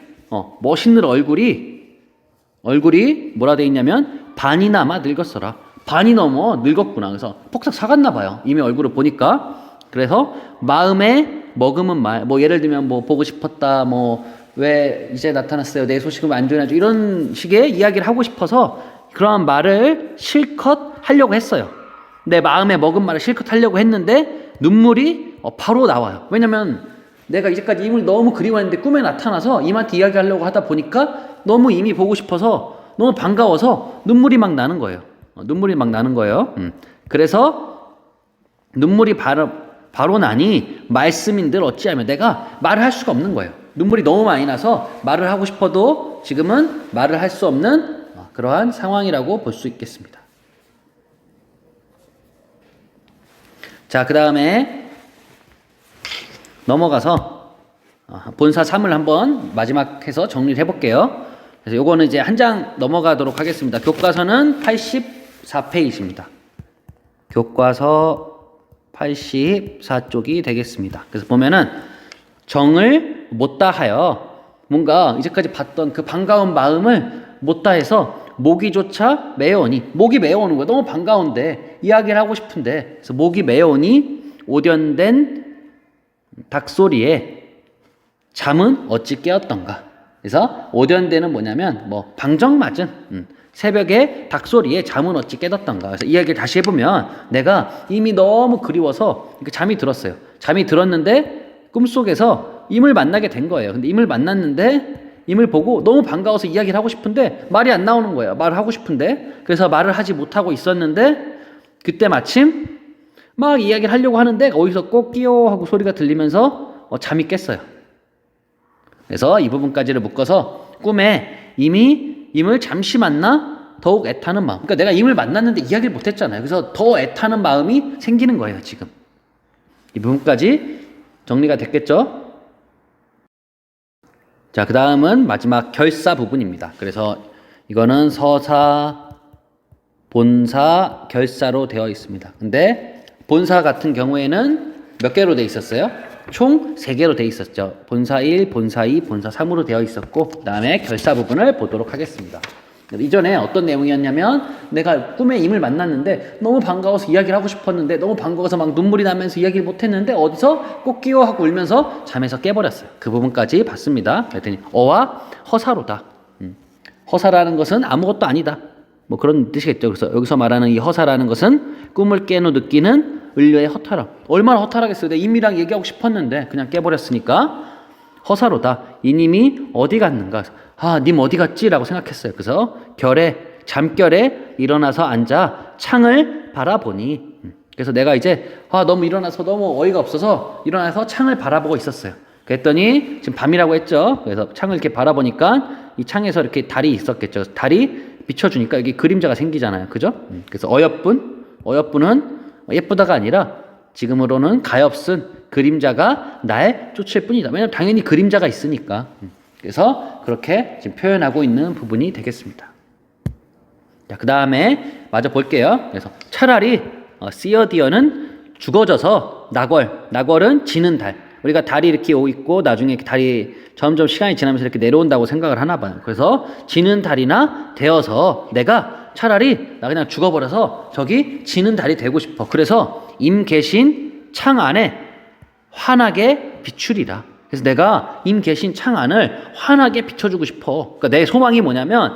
멋있는 얼굴이 뭐라 되어 있냐면 반이나마 늙었어라. 반이 넘어 늙었구나. 그래서 폭삭 사갔나 봐요. 임의 얼굴을 보니까. 그래서 마음에 머금은 말, 예를 들면 보고 싶었다, 왜 이제 나타났어요, 내 소식을 안 전해줘, 이런 식의 이야기를 하고 싶어서 그러한 말을 실컷 하려고 했어요. 내 마음에 먹은 말을 실컷 하려고 했는데 눈물이 바로 나와요. 왜냐면 내가 이제까지 임을 너무 그리워했는데 꿈에 나타나서 임한테 이야기하려고 하다 보니까 너무 임이 보고 싶어서 너무 반가워서 눈물이 막 나는 거예요. 눈물이 막 나는 거예요. 그래서 눈물이 바로 나니 말씀인들 어찌하면 내가 말을 할 수가 없는 거예요. 눈물이 너무 많이 나서 말을 하고 싶어도 지금은 말을 할 수 없는 그러한 상황이라고 볼 수 있겠습니다. 자, 그 다음에 넘어가서 본사 3을 한번 마지막 해서 정리를 해볼게요. 그래서 요거는 이제 한 장 넘어가도록 하겠습니다. 교과서는 84페이지입니다. 교과서 84쪽이 되겠습니다. 그래서 보면은 정을 못다 하여 뭔가 이제까지 봤던 그 반가운 마음을 못다 해서 목이조차 메어오니 목이 메어오는 거야. 너무 반가운데 이야기를 하고 싶은데 그래서 목이 메어오니 오련된 닭소리에 잠은 어찌 깨었던가. 그래서 오련되는 뭐냐면 뭐 방정맞은 새벽에 닭소리에 잠은 어찌 깨었던가. 그래서 이야기를 다시 해보면 내가 이미 너무 그리워서 잠이 들었어요. 잠이 들었는데 꿈속에서 임을 만나게 된 거예요. 근데 임을 만났는데 임을 보고 너무 반가워서 이야기를 하고 싶은데 말이 안 나오는 거예요. 말을 하고 싶은데. 그래서 말을 하지 못하고 있었는데 그때 마침 막 이야기를 하려고 하는데 어디서 꼬끼요 하고 소리가 들리면서 잠이 깼어요. 그래서 이 부분까지를 묶어서 꿈에 이미 임을 잠시 만나 더욱 애타는 마음. 그러니까 내가 임을 만났는데 이야기를 못했잖아요. 그래서 더 애타는 마음이 생기는 거예요. 지금 이 부분까지 정리가 됐겠죠? 자, 그 다음은 마지막 결사 부분입니다. 그래서 이거는 서사, 본사, 결사로 되어 있습니다. 근데 본사 같은 경우에는 몇 개로 되어 있었어요? 총 3개로 되어 있었죠. 본사 1, 본사 2, 본사 3으로 되어 있었고 그 다음에 결사 부분을 보도록 하겠습니다. 이전에 어떤 내용이었냐면 내가 꿈에 임을 만났는데 너무 반가워서 이야기를 하고 싶었는데 너무 반가워서 막 눈물이 나면서 이야기를 못했는데 어디서 꼬끼요 하고 울면서 잠에서 깨버렸어요. 그 부분까지 봤습니다. 그랬더니 어와 허사로다. 허사라는 것은 아무것도 아니다. 뭐 그런 뜻이겠죠. 그래서 여기서 말하는 이 허사라는 것은 꿈을 깬 후 느끼는 을려의 허탈함. 얼마나 허탈하겠어요. 내가 임이랑 얘기하고 싶었는데 그냥 깨버렸으니까 허사로다. 이님이 어디 갔는가. 님 어디 갔지? 라고 생각했어요. 그래서 잠결에 일어나서 앉아 창을 바라보니 그래서 내가 이제 너무 일어나서 너무 어이가 없어서 일어나서 창을 바라보고 있었어요. 그랬더니 지금 밤이라고 했죠. 그래서 창을 이렇게 바라보니까 이 창에서 이렇게 달이 있었겠죠. 달이 비춰주니까 여기 그림자가 생기잖아요. 그죠? 그래서 어여쁜은 예쁘다가 아니라 지금으로는 가엾은 그림자가 날 쫓을 뿐이다. 왜냐하면 당연히 그림자가 있으니까. 그래서 그렇게 지금 표현하고 있는 부분이 되겠습니다. 자, 그 다음에 마저 볼게요. 그래서 차라리 씨어디어는 죽어져서 낙월은 지는 달. 우리가 달이 이렇게 오고 있고 나중에 달이 점점 시간이 지나면서 이렇게 내려온다고 생각을 하나 봐요. 그래서 지는 달이나 되어서 내가 차라리 나 그냥 죽어버려서 저기 지는 달이 되고 싶어. 그래서 임 계신 창 안에 환하게 비추리라. 그래서 내가 임 계신 창 안을 환하게 비춰주고 싶어. 그러니까 내 소망이 뭐냐면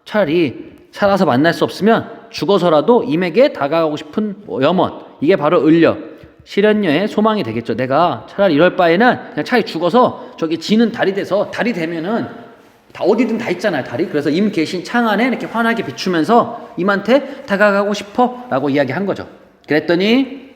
차라리 살아서 만날 수 없으면 죽어서라도 임에게 다가가고 싶은 염원. 이게 바로 을려. 실현녀의 소망이 되겠죠. 내가 차라리 이럴 바에는 그냥 차라리 죽어서 저기 지는 달이 돼서 달이 되면은 다 어디든 다 있잖아요. 달이. 그래서 임 계신 창 안에 이렇게 환하게 비추면서 임한테 다가가고 싶어 라고 이야기한 거죠. 그랬더니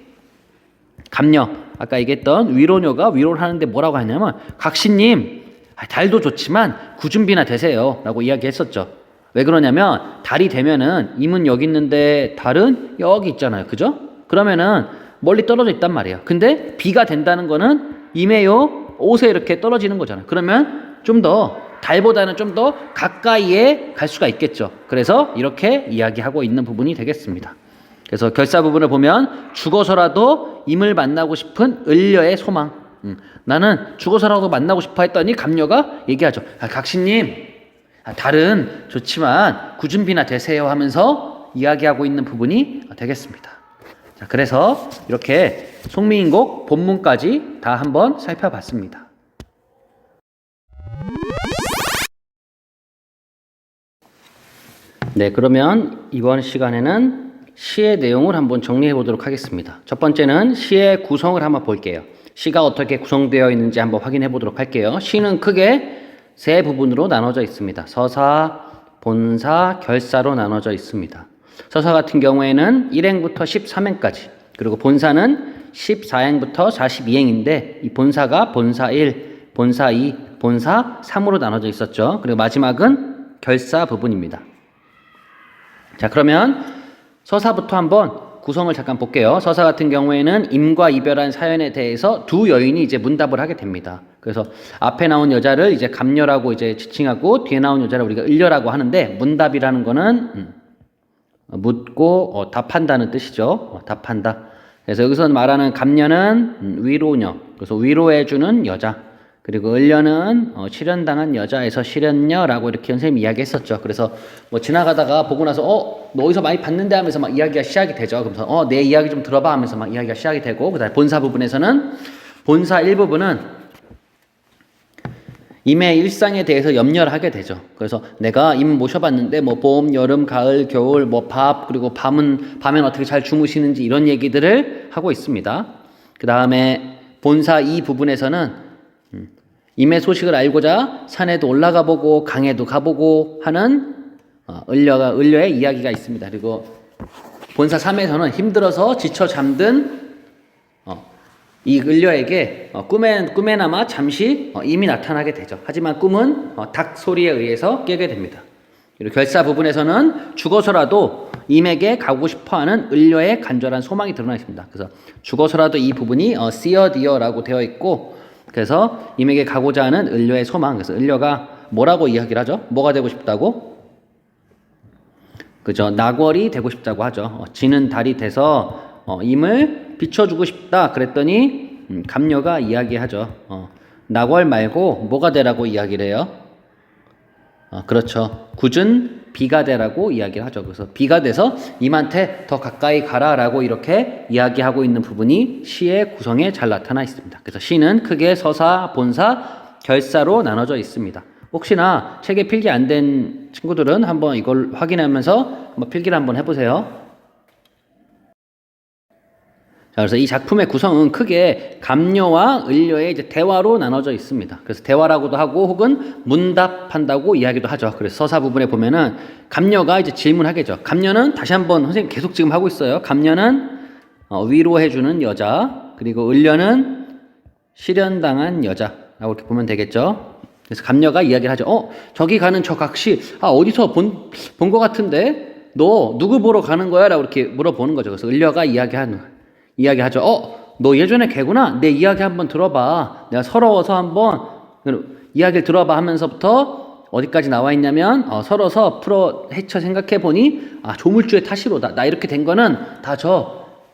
감녀 아까 얘기했던 위로녀가 위로를 하는데 뭐라고 하냐면 각시님 달도 좋지만 구준비나 되세요 라고 이야기했었죠. 왜 그러냐면 달이 되면은 임은 여기 있는데 달은 여기 있잖아요. 그죠? 그러면은 멀리 떨어져 있단 말이에요. 근데 비가 된다는 거는 임에요 옷에 이렇게 떨어지는 거잖아요. 그러면 좀 더 달보다는 좀 더 가까이에 갈 수가 있겠죠. 그래서 이렇게 이야기하고 있는 부분이 되겠습니다. 그래서 결사 부분을 보면 죽어서라도 임을 만나고 싶은 을려의 소망. 나는 죽어서라도 만나고 싶어 했더니 감녀가 얘기하죠. 각시님 달은 좋지만 구준비나 되세요 하면서 이야기하고 있는 부분이 되겠습니다. 자, 그래서 이렇게 송미인곡 본문까지 다 한번 살펴봤습니다. 네, 그러면 이번 시간에는 시의 내용을 한번 정리해 보도록 하겠습니다. 첫 번째는 시의 구성을 한번 볼게요. 시가 어떻게 구성되어 있는지 한번 확인해 보도록 할게요. 시는 크게 세 부분으로 나눠져 있습니다. 서사, 본사, 결사로 나눠져 있습니다. 서사 같은 경우에는 1행부터 13행까지, 그리고 본사는 14행부터 42행인데 이 본사가 본사 1, 본사 2, 본사 3으로 나눠져 있었죠. 그리고 마지막은 결사 부분입니다. 자, 그러면 서사부터 한번 구성을 잠깐 볼게요. 서사 같은 경우에는 임과 이별한 사연에 대해서 두 여인이 이제 문답을 하게 됩니다. 그래서 앞에 나온 여자를 이제 감녀라고 이제 지칭하고 뒤에 나온 여자를 우리가 을녀라고 하는데, 문답이라는 거는 묻고 답한다는 뜻이죠. 답한다. 그래서 여기서 말하는 감녀는 위로녀, 그래서 위로해주는 여자, 그리고 을녀는 실현당한 여자에서 실현녀라고 이렇게 선생님이 이야기했었죠. 그래서 뭐 지나가다가 보고 나서 너 어디서 많이 봤는데 하면서 막 이야기가 시작이 되죠. 그래서 내 이야기 좀 들어봐 하면서 막 이야기가 시작이 되고, 그다음에 본사 부분에서는 본사 일부분은 임의 일상에 대해서 염려를 하게 되죠. 그래서 내가 임 모셔봤는데 뭐 봄, 여름, 가을, 겨울, 뭐 그리고 밤엔 어떻게 잘 주무시는지 이런 얘기들을 하고 있습니다. 그 다음에 본사 이 부분에서는 임의 소식을 알고자 산에도 올라가 보고 강에도 가보고 하는 을녀의 이야기가 있습니다. 그리고 본사 3에서는 힘들어서 지쳐 잠든 이 을녀에게 꿈에나마 잠시 임이 나타나게 되죠. 하지만 꿈은 닭 소리에 의해서 깨게 됩니다. 그리고 결사 부분에서는 죽어서라도 임에게 가고 싶어하는 을녀의 간절한 소망이 드러나 있습니다. 그래서 죽어서라도 이 부분이 see dear라고 되어 있고, 그래서 임에게 가고자 하는 을녀의 소망. 그래서 을녀가 뭐라고 이야기를 하죠? 뭐가 되고 싶다고? 그죠? 나궐이 되고 싶다고 하죠. 지는 달이 돼서 임을 비춰주고 싶다. 그랬더니 감녀가 이야기하죠. 나궐 말고 뭐가 되라고 이야기를 해요? 그렇죠. 굳은 비가 되라고 이야기를 하죠. 그래서 비가 돼서 임한테 더 가까이 가라라고 이렇게 이야기하고 있는 부분이 시의 구성에 잘 나타나 있습니다. 그래서 시는 크게 서사, 본사, 결사로 나눠져 있습니다. 혹시나 책에 필기 안 된 친구들은 한번 이걸 확인하면서 한번 필기를 한번 해보세요. 자, 그래서 이 작품의 구성은 크게 감녀와 을녀의 이제 대화로 나눠져 있습니다. 그래서 대화라고도 하고 혹은 문답한다고 이야기도 하죠. 그래서 서사 부분에 보면은 감녀가 이제 질문하겠죠. 감녀는 다시 한번 선생님 계속 지금 하고 있어요. 감녀는 위로해주는 여자, 그리고 을녀는 실현당한 여자라고 이렇게 보면 되겠죠. 그래서 감녀가 이야기를 하죠. 저기 가는 저 각시, 어디서 본 것 같은데 너 누구 보러 가는 거야? 라고 이렇게 물어보는 거죠. 그래서 을녀가 이야기하죠. 너 예전에 걔구나. 내 이야기 한번 들어봐. 내가 서러워서 한번 이야기를 들어봐 하면서부터 어디까지 나와 있냐면 서러서 헤쳐 생각해 보니 조물주의 탓이로다. 나 이렇게 된 거는 다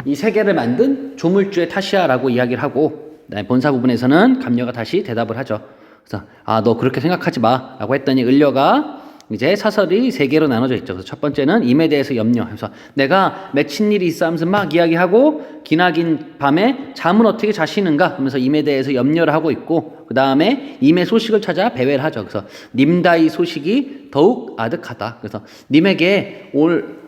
이 세계를 만든 조물주의 탓이야 라고 이야기를 하고, 본사 부분에서는 감녀가 다시 대답을 하죠. 그래서 너 그렇게 생각하지 마 라고 했더니 을녀가 이제 사설이 세 개로 나눠져 있죠. 그래서 첫 번째는 임에 대해서 염려. 그래서 내가 맺힌 일이 있어 하면서 막 이야기하고, 기나긴 밤에 잠은 어떻게 자시는가 하면서 임에 대해서 염려를 하고 있고, 그 다음에 임의 소식을 찾아 배회를 하죠. 그래서 님다이 소식이 더욱 아득하다. 그래서 님에게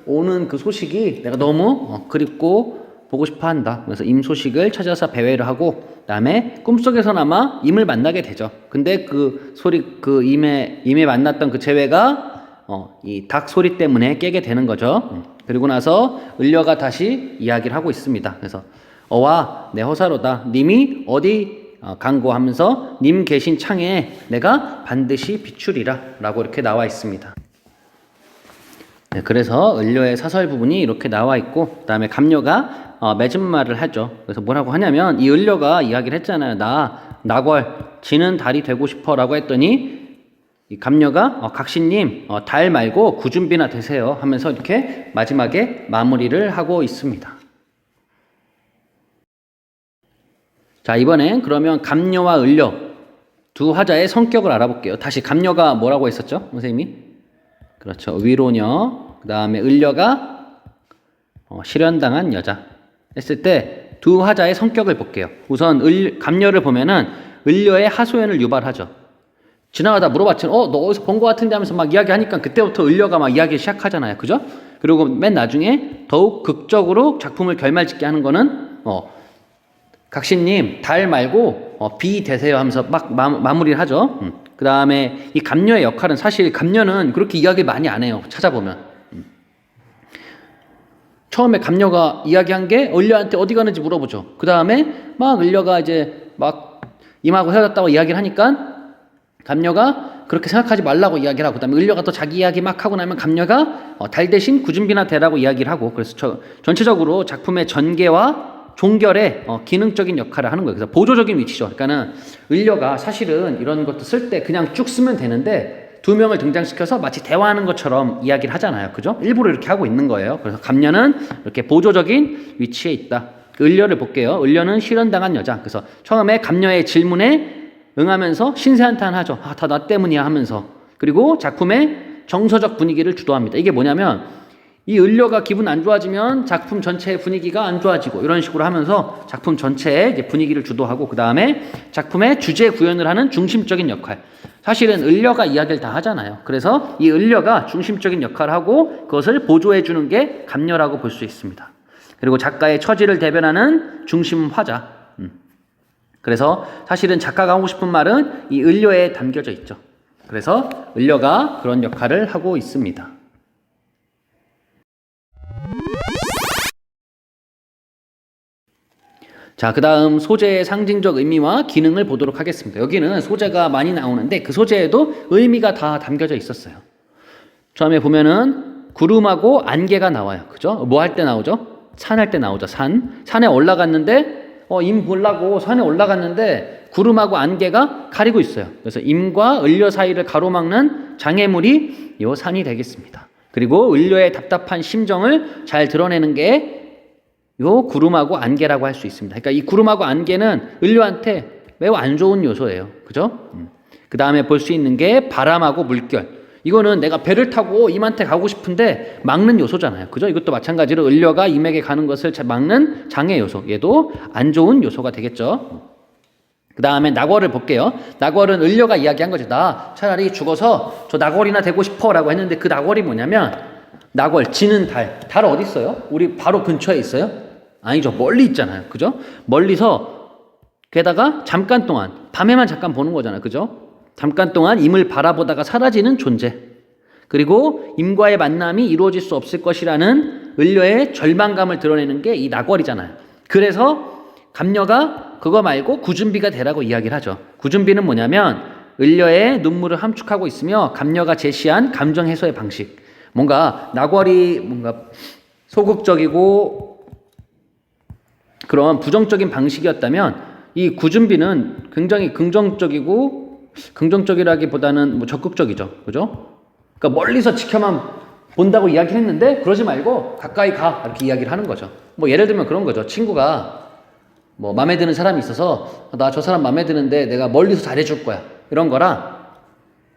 오는 그 소식이 내가 너무 그립고 보고 싶어 한다. 그래서 임 소식을 찾아서 배회를 하고, 그 다음에 꿈속에서나마 임을 만나게 되죠. 근데 임에 만났던 그 재회가 이 닭 소리 때문에 깨게 되는 거죠. 그리고 나서 을녀가 다시 이야기를 하고 있습니다. 그래서 어와 내 허사로다. 님이 어디 간고하면서 님 계신 창에 내가 반드시 비추리라 라고 이렇게 나와 있습니다. 그래서 을녀의 사설 부분이 이렇게 나와 있고, 그 다음에 감녀가 맺은 말을 하죠. 그래서 뭐라고 하냐면, 이 을녀가 이야기를 했잖아요. 나궐 지는 달이 되고 싶어 라고 했더니 이 감녀가 각시님 달 말고 구준비나 되세요 하면서 이렇게 마지막에 마무리를 하고 있습니다. 자, 이번엔 그러면 감녀와 을녀 두 화자의 성격을 알아볼게요. 다시 감녀가 뭐라고 했었죠? 선생님이? 그렇죠. 위로녀. 그 다음에 을녀가 실현당한 여자 했을 때 두 화자의 성격을 볼게요. 우선 감녀를 보면은 을녀의 하소연을 유발하죠. 지나가다 물어봤지, 너 어디서 본 것 같은데 하면서 막 이야기하니까 그때부터 을녀가 막 이야기 시작하잖아요. 그죠? 그리고 맨 나중에 더욱 극적으로 작품을 결말짓게 하는 거는 각시님 달 말고 비 되세요 하면서 막 마무리를 하죠. 그 다음에 이 감녀의 역할은 사실 감녀는 그렇게 이야기 많이 안 해요. 찾아보면. 처음에 감녀가 이야기한 게 을려한테 어디 가는지 물어보죠. 그 다음에 막 을려가 이제 막 임하고 헤어졌다고 이야기를 하니까 감녀가 그렇게 생각하지 말라고 이야기를 하고, 그 다음에 을려가 또 자기 이야기 막 하고 나면 감녀가 달 대신 구준비나 되라고 이야기를 하고, 그래서 전체적으로 작품의 전개와 종결에 기능적인 역할을 하는 거예요. 그래서 보조적인 위치죠. 그러니까는 을려가 사실은 이런 것도 쓸 때 그냥 쭉 쓰면 되는데 두 명을 등장시켜서 마치 대화하는 것처럼 이야기를 하잖아요. 그죠? 일부러 이렇게 하고 있는 거예요. 그래서 감녀는 이렇게 보조적인 위치에 있다. 을려를 볼게요. 을려는 실현당한 여자. 그래서 처음에 감녀의 질문에 응하면서 신세한탄하죠. 다 나 때문이야 하면서. 그리고 작품의 정서적 분위기를 주도합니다. 이게 뭐냐면 이 을려가 기분 안 좋아지면 작품 전체의 분위기가 안 좋아지고, 이런 식으로 하면서 작품 전체의 이제 분위기를 주도하고, 그 다음에 작품의 주제 구현을 하는 중심적인 역할. 사실은 을려가 이야기를 다 하잖아요. 그래서 이 을려가 중심적인 역할을 하고 그것을 보조해 주는 게 감녀라고 볼 수 있습니다. 그리고 작가의 처지를 대변하는 중심 화자. 그래서 사실은 작가가 하고 싶은 말은 이 을려에 담겨져 있죠. 그래서 을려가 그런 역할을 하고 있습니다. 자, 그 다음 소재의 상징적 의미와 기능을 보도록 하겠습니다. 여기는 소재가 많이 나오는데 그 소재에도 의미가 다 담겨져 있었어요. 처음에 보면은 구름하고 안개가 나와요. 그죠? 뭐 할 때 나오죠? 산할 때 나오죠. 산에 올라갔는데 임 보려고 산에 올라갔는데 구름하고 안개가 가리고 있어요. 그래서 임과 을려 사이를 가로막는 장애물이 이 산이 되겠습니다. 그리고 을려의 답답한 심정을 잘 드러내는 게 요 구름하고 안개라고 할 수 있습니다. 그러니까 이 구름하고 안개는 을려한테 매우 안 좋은 요소예요. 그죠? 그 다음에 볼 수 있는 게 바람하고 물결. 이거는 내가 배를 타고 임한테 가고 싶은데 막는 요소잖아요. 그죠? 이것도 마찬가지로 을려가 임에게 가는 것을 막는 장애 요소. 얘도 안 좋은 요소가 되겠죠. 그 다음에 낙월을 볼게요. 낙월은 을려가 이야기한 거죠. 나 차라리 죽어서 저 낙월이나 되고 싶어 라고 했는데, 그 낙월이 뭐냐면 낙월, 지는 달. 달 어디 있어요? 우리 바로 근처에 있어요? 아니죠. 멀리 있잖아요. 그죠? 멀리서 게다가 잠깐 동안, 밤에만 잠깐 보는 거잖아요. 그죠? 잠깐 동안 임을 바라보다가 사라지는 존재. 그리고 임과의 만남이 이루어질 수 없을 것이라는 을려의 절망감을 드러내는 게 이 낙월이잖아요. 그래서 감녀가 그거 말고 구준비가 되라고 이야기를 하죠. 구준비는 뭐냐면 을려의 눈물을 함축하고 있으며 감녀가 제시한 감정 해소의 방식. 뭔가 낙월이 뭔가 소극적이고 그런 부정적인 방식이었다면 이 구준비는 굉장히 긍정적이라기보다는 뭐 적극적이죠. 그죠? 그러니까 멀리서 지켜만 본다고 이야기를 했는데 그러지 말고 가까이 가 이렇게 이야기를 하는 거죠. 뭐 예를 들면 그런 거죠. 친구가 뭐 마음에 드는 사람이 있어서 나 저 사람 마음에 드는데 내가 멀리서 잘해줄 거야. 이런 거랑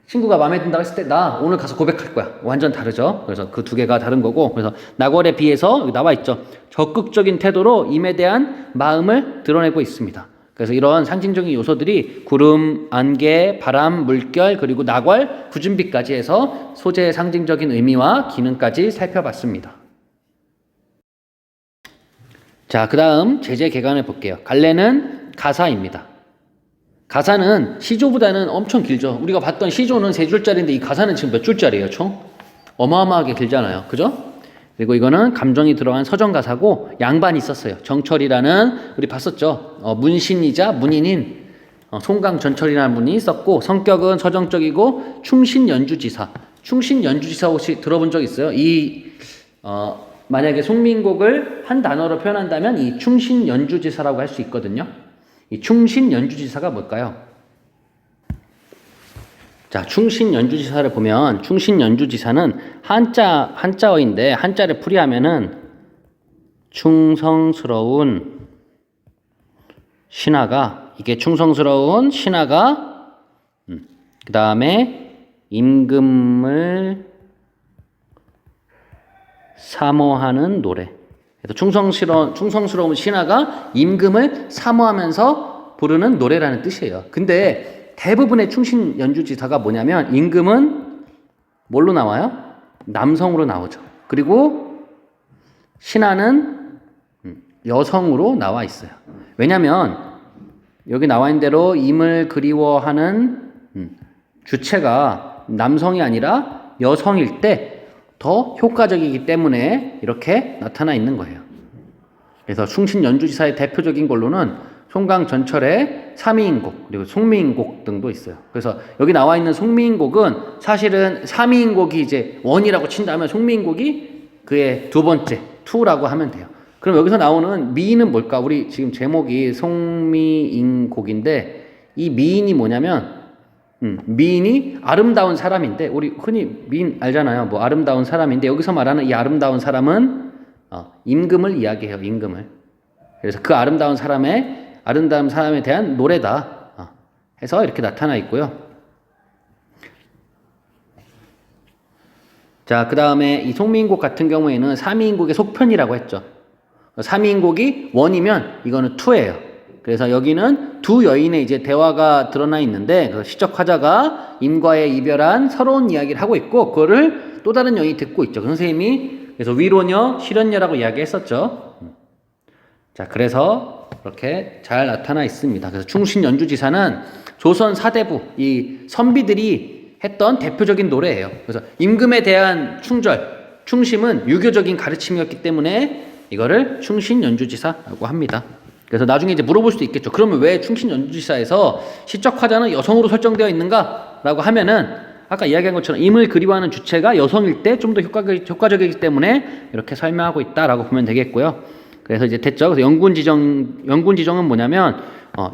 친구가 마음에 든다고 했을 때 나 오늘 가서 고백할 거야. 완전 다르죠. 그래서 그 두 개가 다른 거고, 그래서 낙월에 비해서 여기 나와 있죠. 적극적인 태도로 임에 대한 마음을 드러내고 있습니다. 그래서 이런 상징적인 요소들이 구름, 안개, 바람, 물결, 그리고 낙월, 구준비까지 해서 소재의 상징적인 의미와 기능까지 살펴봤습니다. 자, 그 다음 제재 개관을 볼게요. 갈래는 가사입니다. 가사는 시조보다는 엄청 길죠. 우리가 봤던 시조는 3줄짜리인데 이 가사는 지금 몇 줄짜리예요, 총? 어마어마하게 길잖아요. 그죠? 그리고 이거는 감정이 들어간 서정 가사고 양반이 있었어요. 정철이라는, 우리 봤었죠. 문신이자 문인인 송강전철이라는 분이 있었고, 성격은 서정적이고 충신연주지사. 충신연주지사 혹시 들어본 적 있어요? 만약에 송민곡을 한 단어로 표현한다면 이 충신연주지사라고 할 수 있거든요. 이 충신연주지사가 뭘까요? 자, 충신연주지사를 보면 충신연주지사는 한자어인데 한자를 풀이하면은 충성스러운 신하가, 이게 충성스러운 신하가 그 다음에 임금을 사모하는 노래. 그래서 충성스러운 신하가 임금을 사모하면서 부르는 노래라는 뜻이에요. 근데 대부분의 충신 연주지사가 뭐냐면 임금은 뭘로 나와요? 남성으로 나오죠. 그리고 신하는 여성으로 나와 있어요. 왜냐면 여기 나와 있는 대로 임을 그리워하는 주체가 남성이 아니라 여성일 때 더 효과적이기 때문에 이렇게 나타나 있는 거예요. 그래서 충신 연주지사의 대표적인 걸로는 송강전철의 삼위인곡 그리고 송미인곡 등도 있어요. 그래서 여기 나와 있는 송미인곡은 사실은 삼위인곡이 이제 원이라고 친다면 송미인곡이 그의 두 번째 투라고 하면 돼요. 그럼 여기서 나오는 미인은 뭘까? 우리 지금 제목이 송미인곡인데 이 미인이 뭐냐면 미인이 아름다운 사람인데 우리 흔히 미인 알잖아요. 뭐 아름다운 사람인데 여기서 말하는 이 아름다운 사람은 임금을 이야기해요. 임금을. 그래서 그 아름다운 사람에 대한 노래다 해서 이렇게 나타나 있고요. 자, 그 다음에 이 송미인곡 같은 경우에는 삼위인곡의 속편이라고 했죠. 삼위인곡이 원이면 이거는 투예요. 그래서 여기는 두 여인의 이제 대화가 드러나 있는데 그 시적 화자가 임과의 이별한 서러운 이야기를 하고 있고 그거를 또 다른 여인이 듣고 있죠. 그 선생님이 그래서 위로녀, 실연녀라고 이야기했었죠. 자, 그래서 이렇게 잘 나타나 있습니다. 그래서 충신 연주지사는 조선 사대부 이 선비들이 했던 대표적인 노래예요. 그래서 임금에 대한 충절, 충심은 유교적인 가르침이었기 때문에 이거를 충신 연주지사라고 합니다. 그래서 나중에 이제 물어볼 수도 있겠죠. 그러면 왜 충신 연주지사에서 시적 화자는 여성으로 설정되어 있는가라고 하면은 아까 이야기한 것처럼 임을 그리워하는 주체가 여성일 때 좀 더 효과적이기 때문에 이렇게 설명하고 있다라고 보면 되겠고요. 그래서 이제 됐죠. 그래서 영군지정은 뭐냐면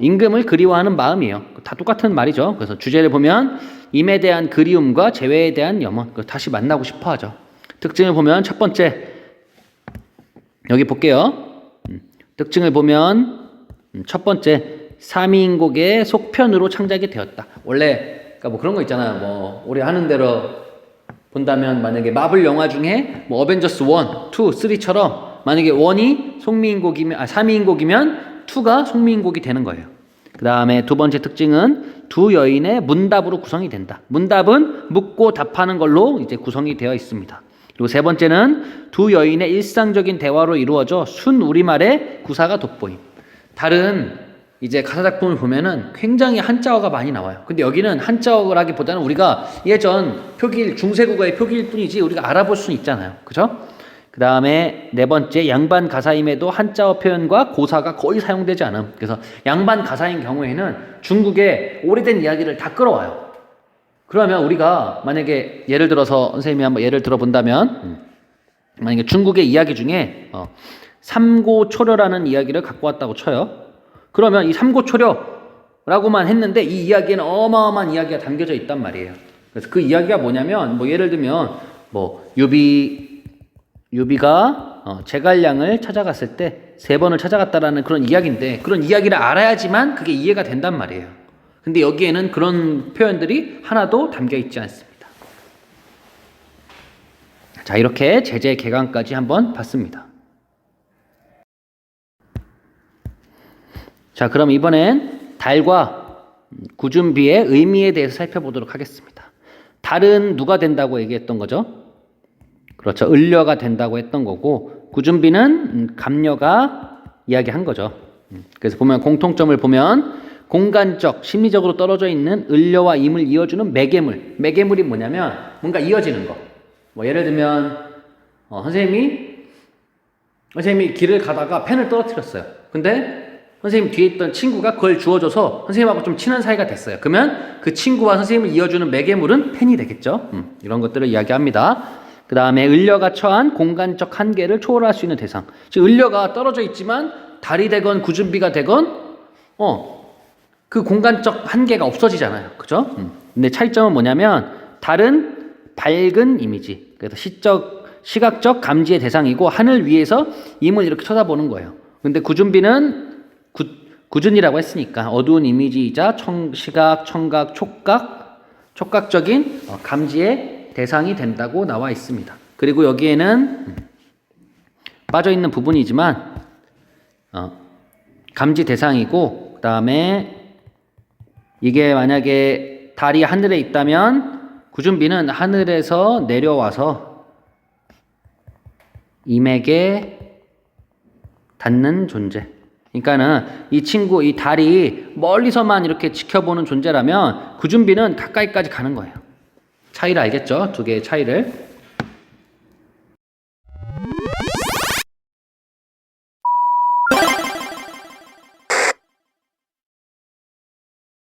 임금을 그리워하는 마음이에요. 다 똑같은 말이죠. 그래서 주제를 보면 임에 대한 그리움과 재회에 대한 염원, 다시 만나고 싶어하죠. 특징을 보면 첫 번째 여기 볼게요. 특징을 보면 첫 번째 삼위인곡의 속편으로 창작이 되었다. 원래 그러니까 뭐 그런 거 있잖아요. 뭐 우리 하는 대로 본다면 만약에 마블 영화 중에 뭐 어벤져스 1, 2, 3처럼 만약에 1이 송미인곡이면 삼위인곡이면 2가 송미인곡이 되는 거예요. 그 다음에 두 번째 특징은 두 여인의 문답으로 구성이 된다. 문답은 묻고 답하는 걸로 이제 구성이 되어 있습니다. 그리고 세 번째는 두 여인의 일상적인 대화로 이루어져 순 우리말의 구사가 돋보임. 다른 이제 가사 작품을 보면은 굉장히 한자어가 많이 나와요. 근데 여기는 한자어라기보다는 우리가 예전 표기일, 중세국어의 표기일 뿐이지 우리가 알아볼 수는 있잖아요. 그죠? 그 다음에 네 번째 양반 가사임에도 한자어 표현과 고사가 거의 사용되지 않음. 그래서 양반 가사인 경우에는 중국의 오래된 이야기를 다 끌어와요. 그러면 우리가 만약에 예를 들어서 선생님이 한번 예를 들어 본다면 만약에 중국의 이야기 중에 삼고초려라는 이야기를 갖고 왔다고 쳐요. 그러면 이 삼고초려라고만 했는데 이 이야기에는 어마어마한 이야기가 담겨져 있단 말이에요. 그래서 그 이야기가 뭐냐면 뭐 예를 들면 뭐 유비가 제갈량을 찾아갔을 때 3번을 찾아갔다라는 그런 이야기인데 그런 이야기를 알아야지만 그게 이해가 된단 말이에요. 근데 여기에는 그런 표현들이 하나도 담겨 있지 않습니다. 자, 이렇게 제재 개강까지 한번 봤습니다. 자, 그럼 이번엔 달과 구준비의 의미에 대해서 살펴보도록 하겠습니다. 달은 누가 된다고 얘기했던 거죠? 그렇죠. 을려가 된다고 했던 거고 구준비는 갑녀가 이야기한 거죠. 그래서 보면 공통점을 보면 공간적, 심리적으로 떨어져 있는 을려와 임을 이어주는 매개물. 매개물이 뭐냐면 뭔가 이어지는 거. 뭐 예를 들면 선생님이 길을 가다가 펜을 떨어뜨렸어요. 근데 선생님 뒤에 있던 친구가 그걸 주워줘서 선생님하고 좀 친한 사이가 됐어요. 그러면 그 친구와 선생님을 이어주는 매개물은 펜이 되겠죠. 이런 것들을 이야기합니다. 그 다음에 을려가 처한 공간적 한계를 초월할 수 있는 대상. 즉 을려가 떨어져 있지만 달이 되건 구준비가 되건 그 공간적 한계가 없어지잖아요. 그죠? 근데 차이점은 뭐냐면 달은 밝은 이미지. 그래서 시각적 감지의 대상이고 하늘 위에서 임을 이렇게 쳐다보는 거예요. 근데 구준비는 구준이라고 했으니까 어두운 이미지이자 시각, 청각, 촉각적인 감지의 대상이 된다고 나와 있습니다. 그리고 여기에는 빠져있는 부분이지만 감지 대상이고 그 다음에 이게 만약에 달이 하늘에 있다면 구준비는 하늘에서 내려와서 임에게 닿는 존재. 그러니까는 이 친구, 이 달이 멀리서만 이렇게 지켜보는 존재라면 구준비는 가까이까지 가는 거예요. 차이를 알겠죠? 두 개의 차이를.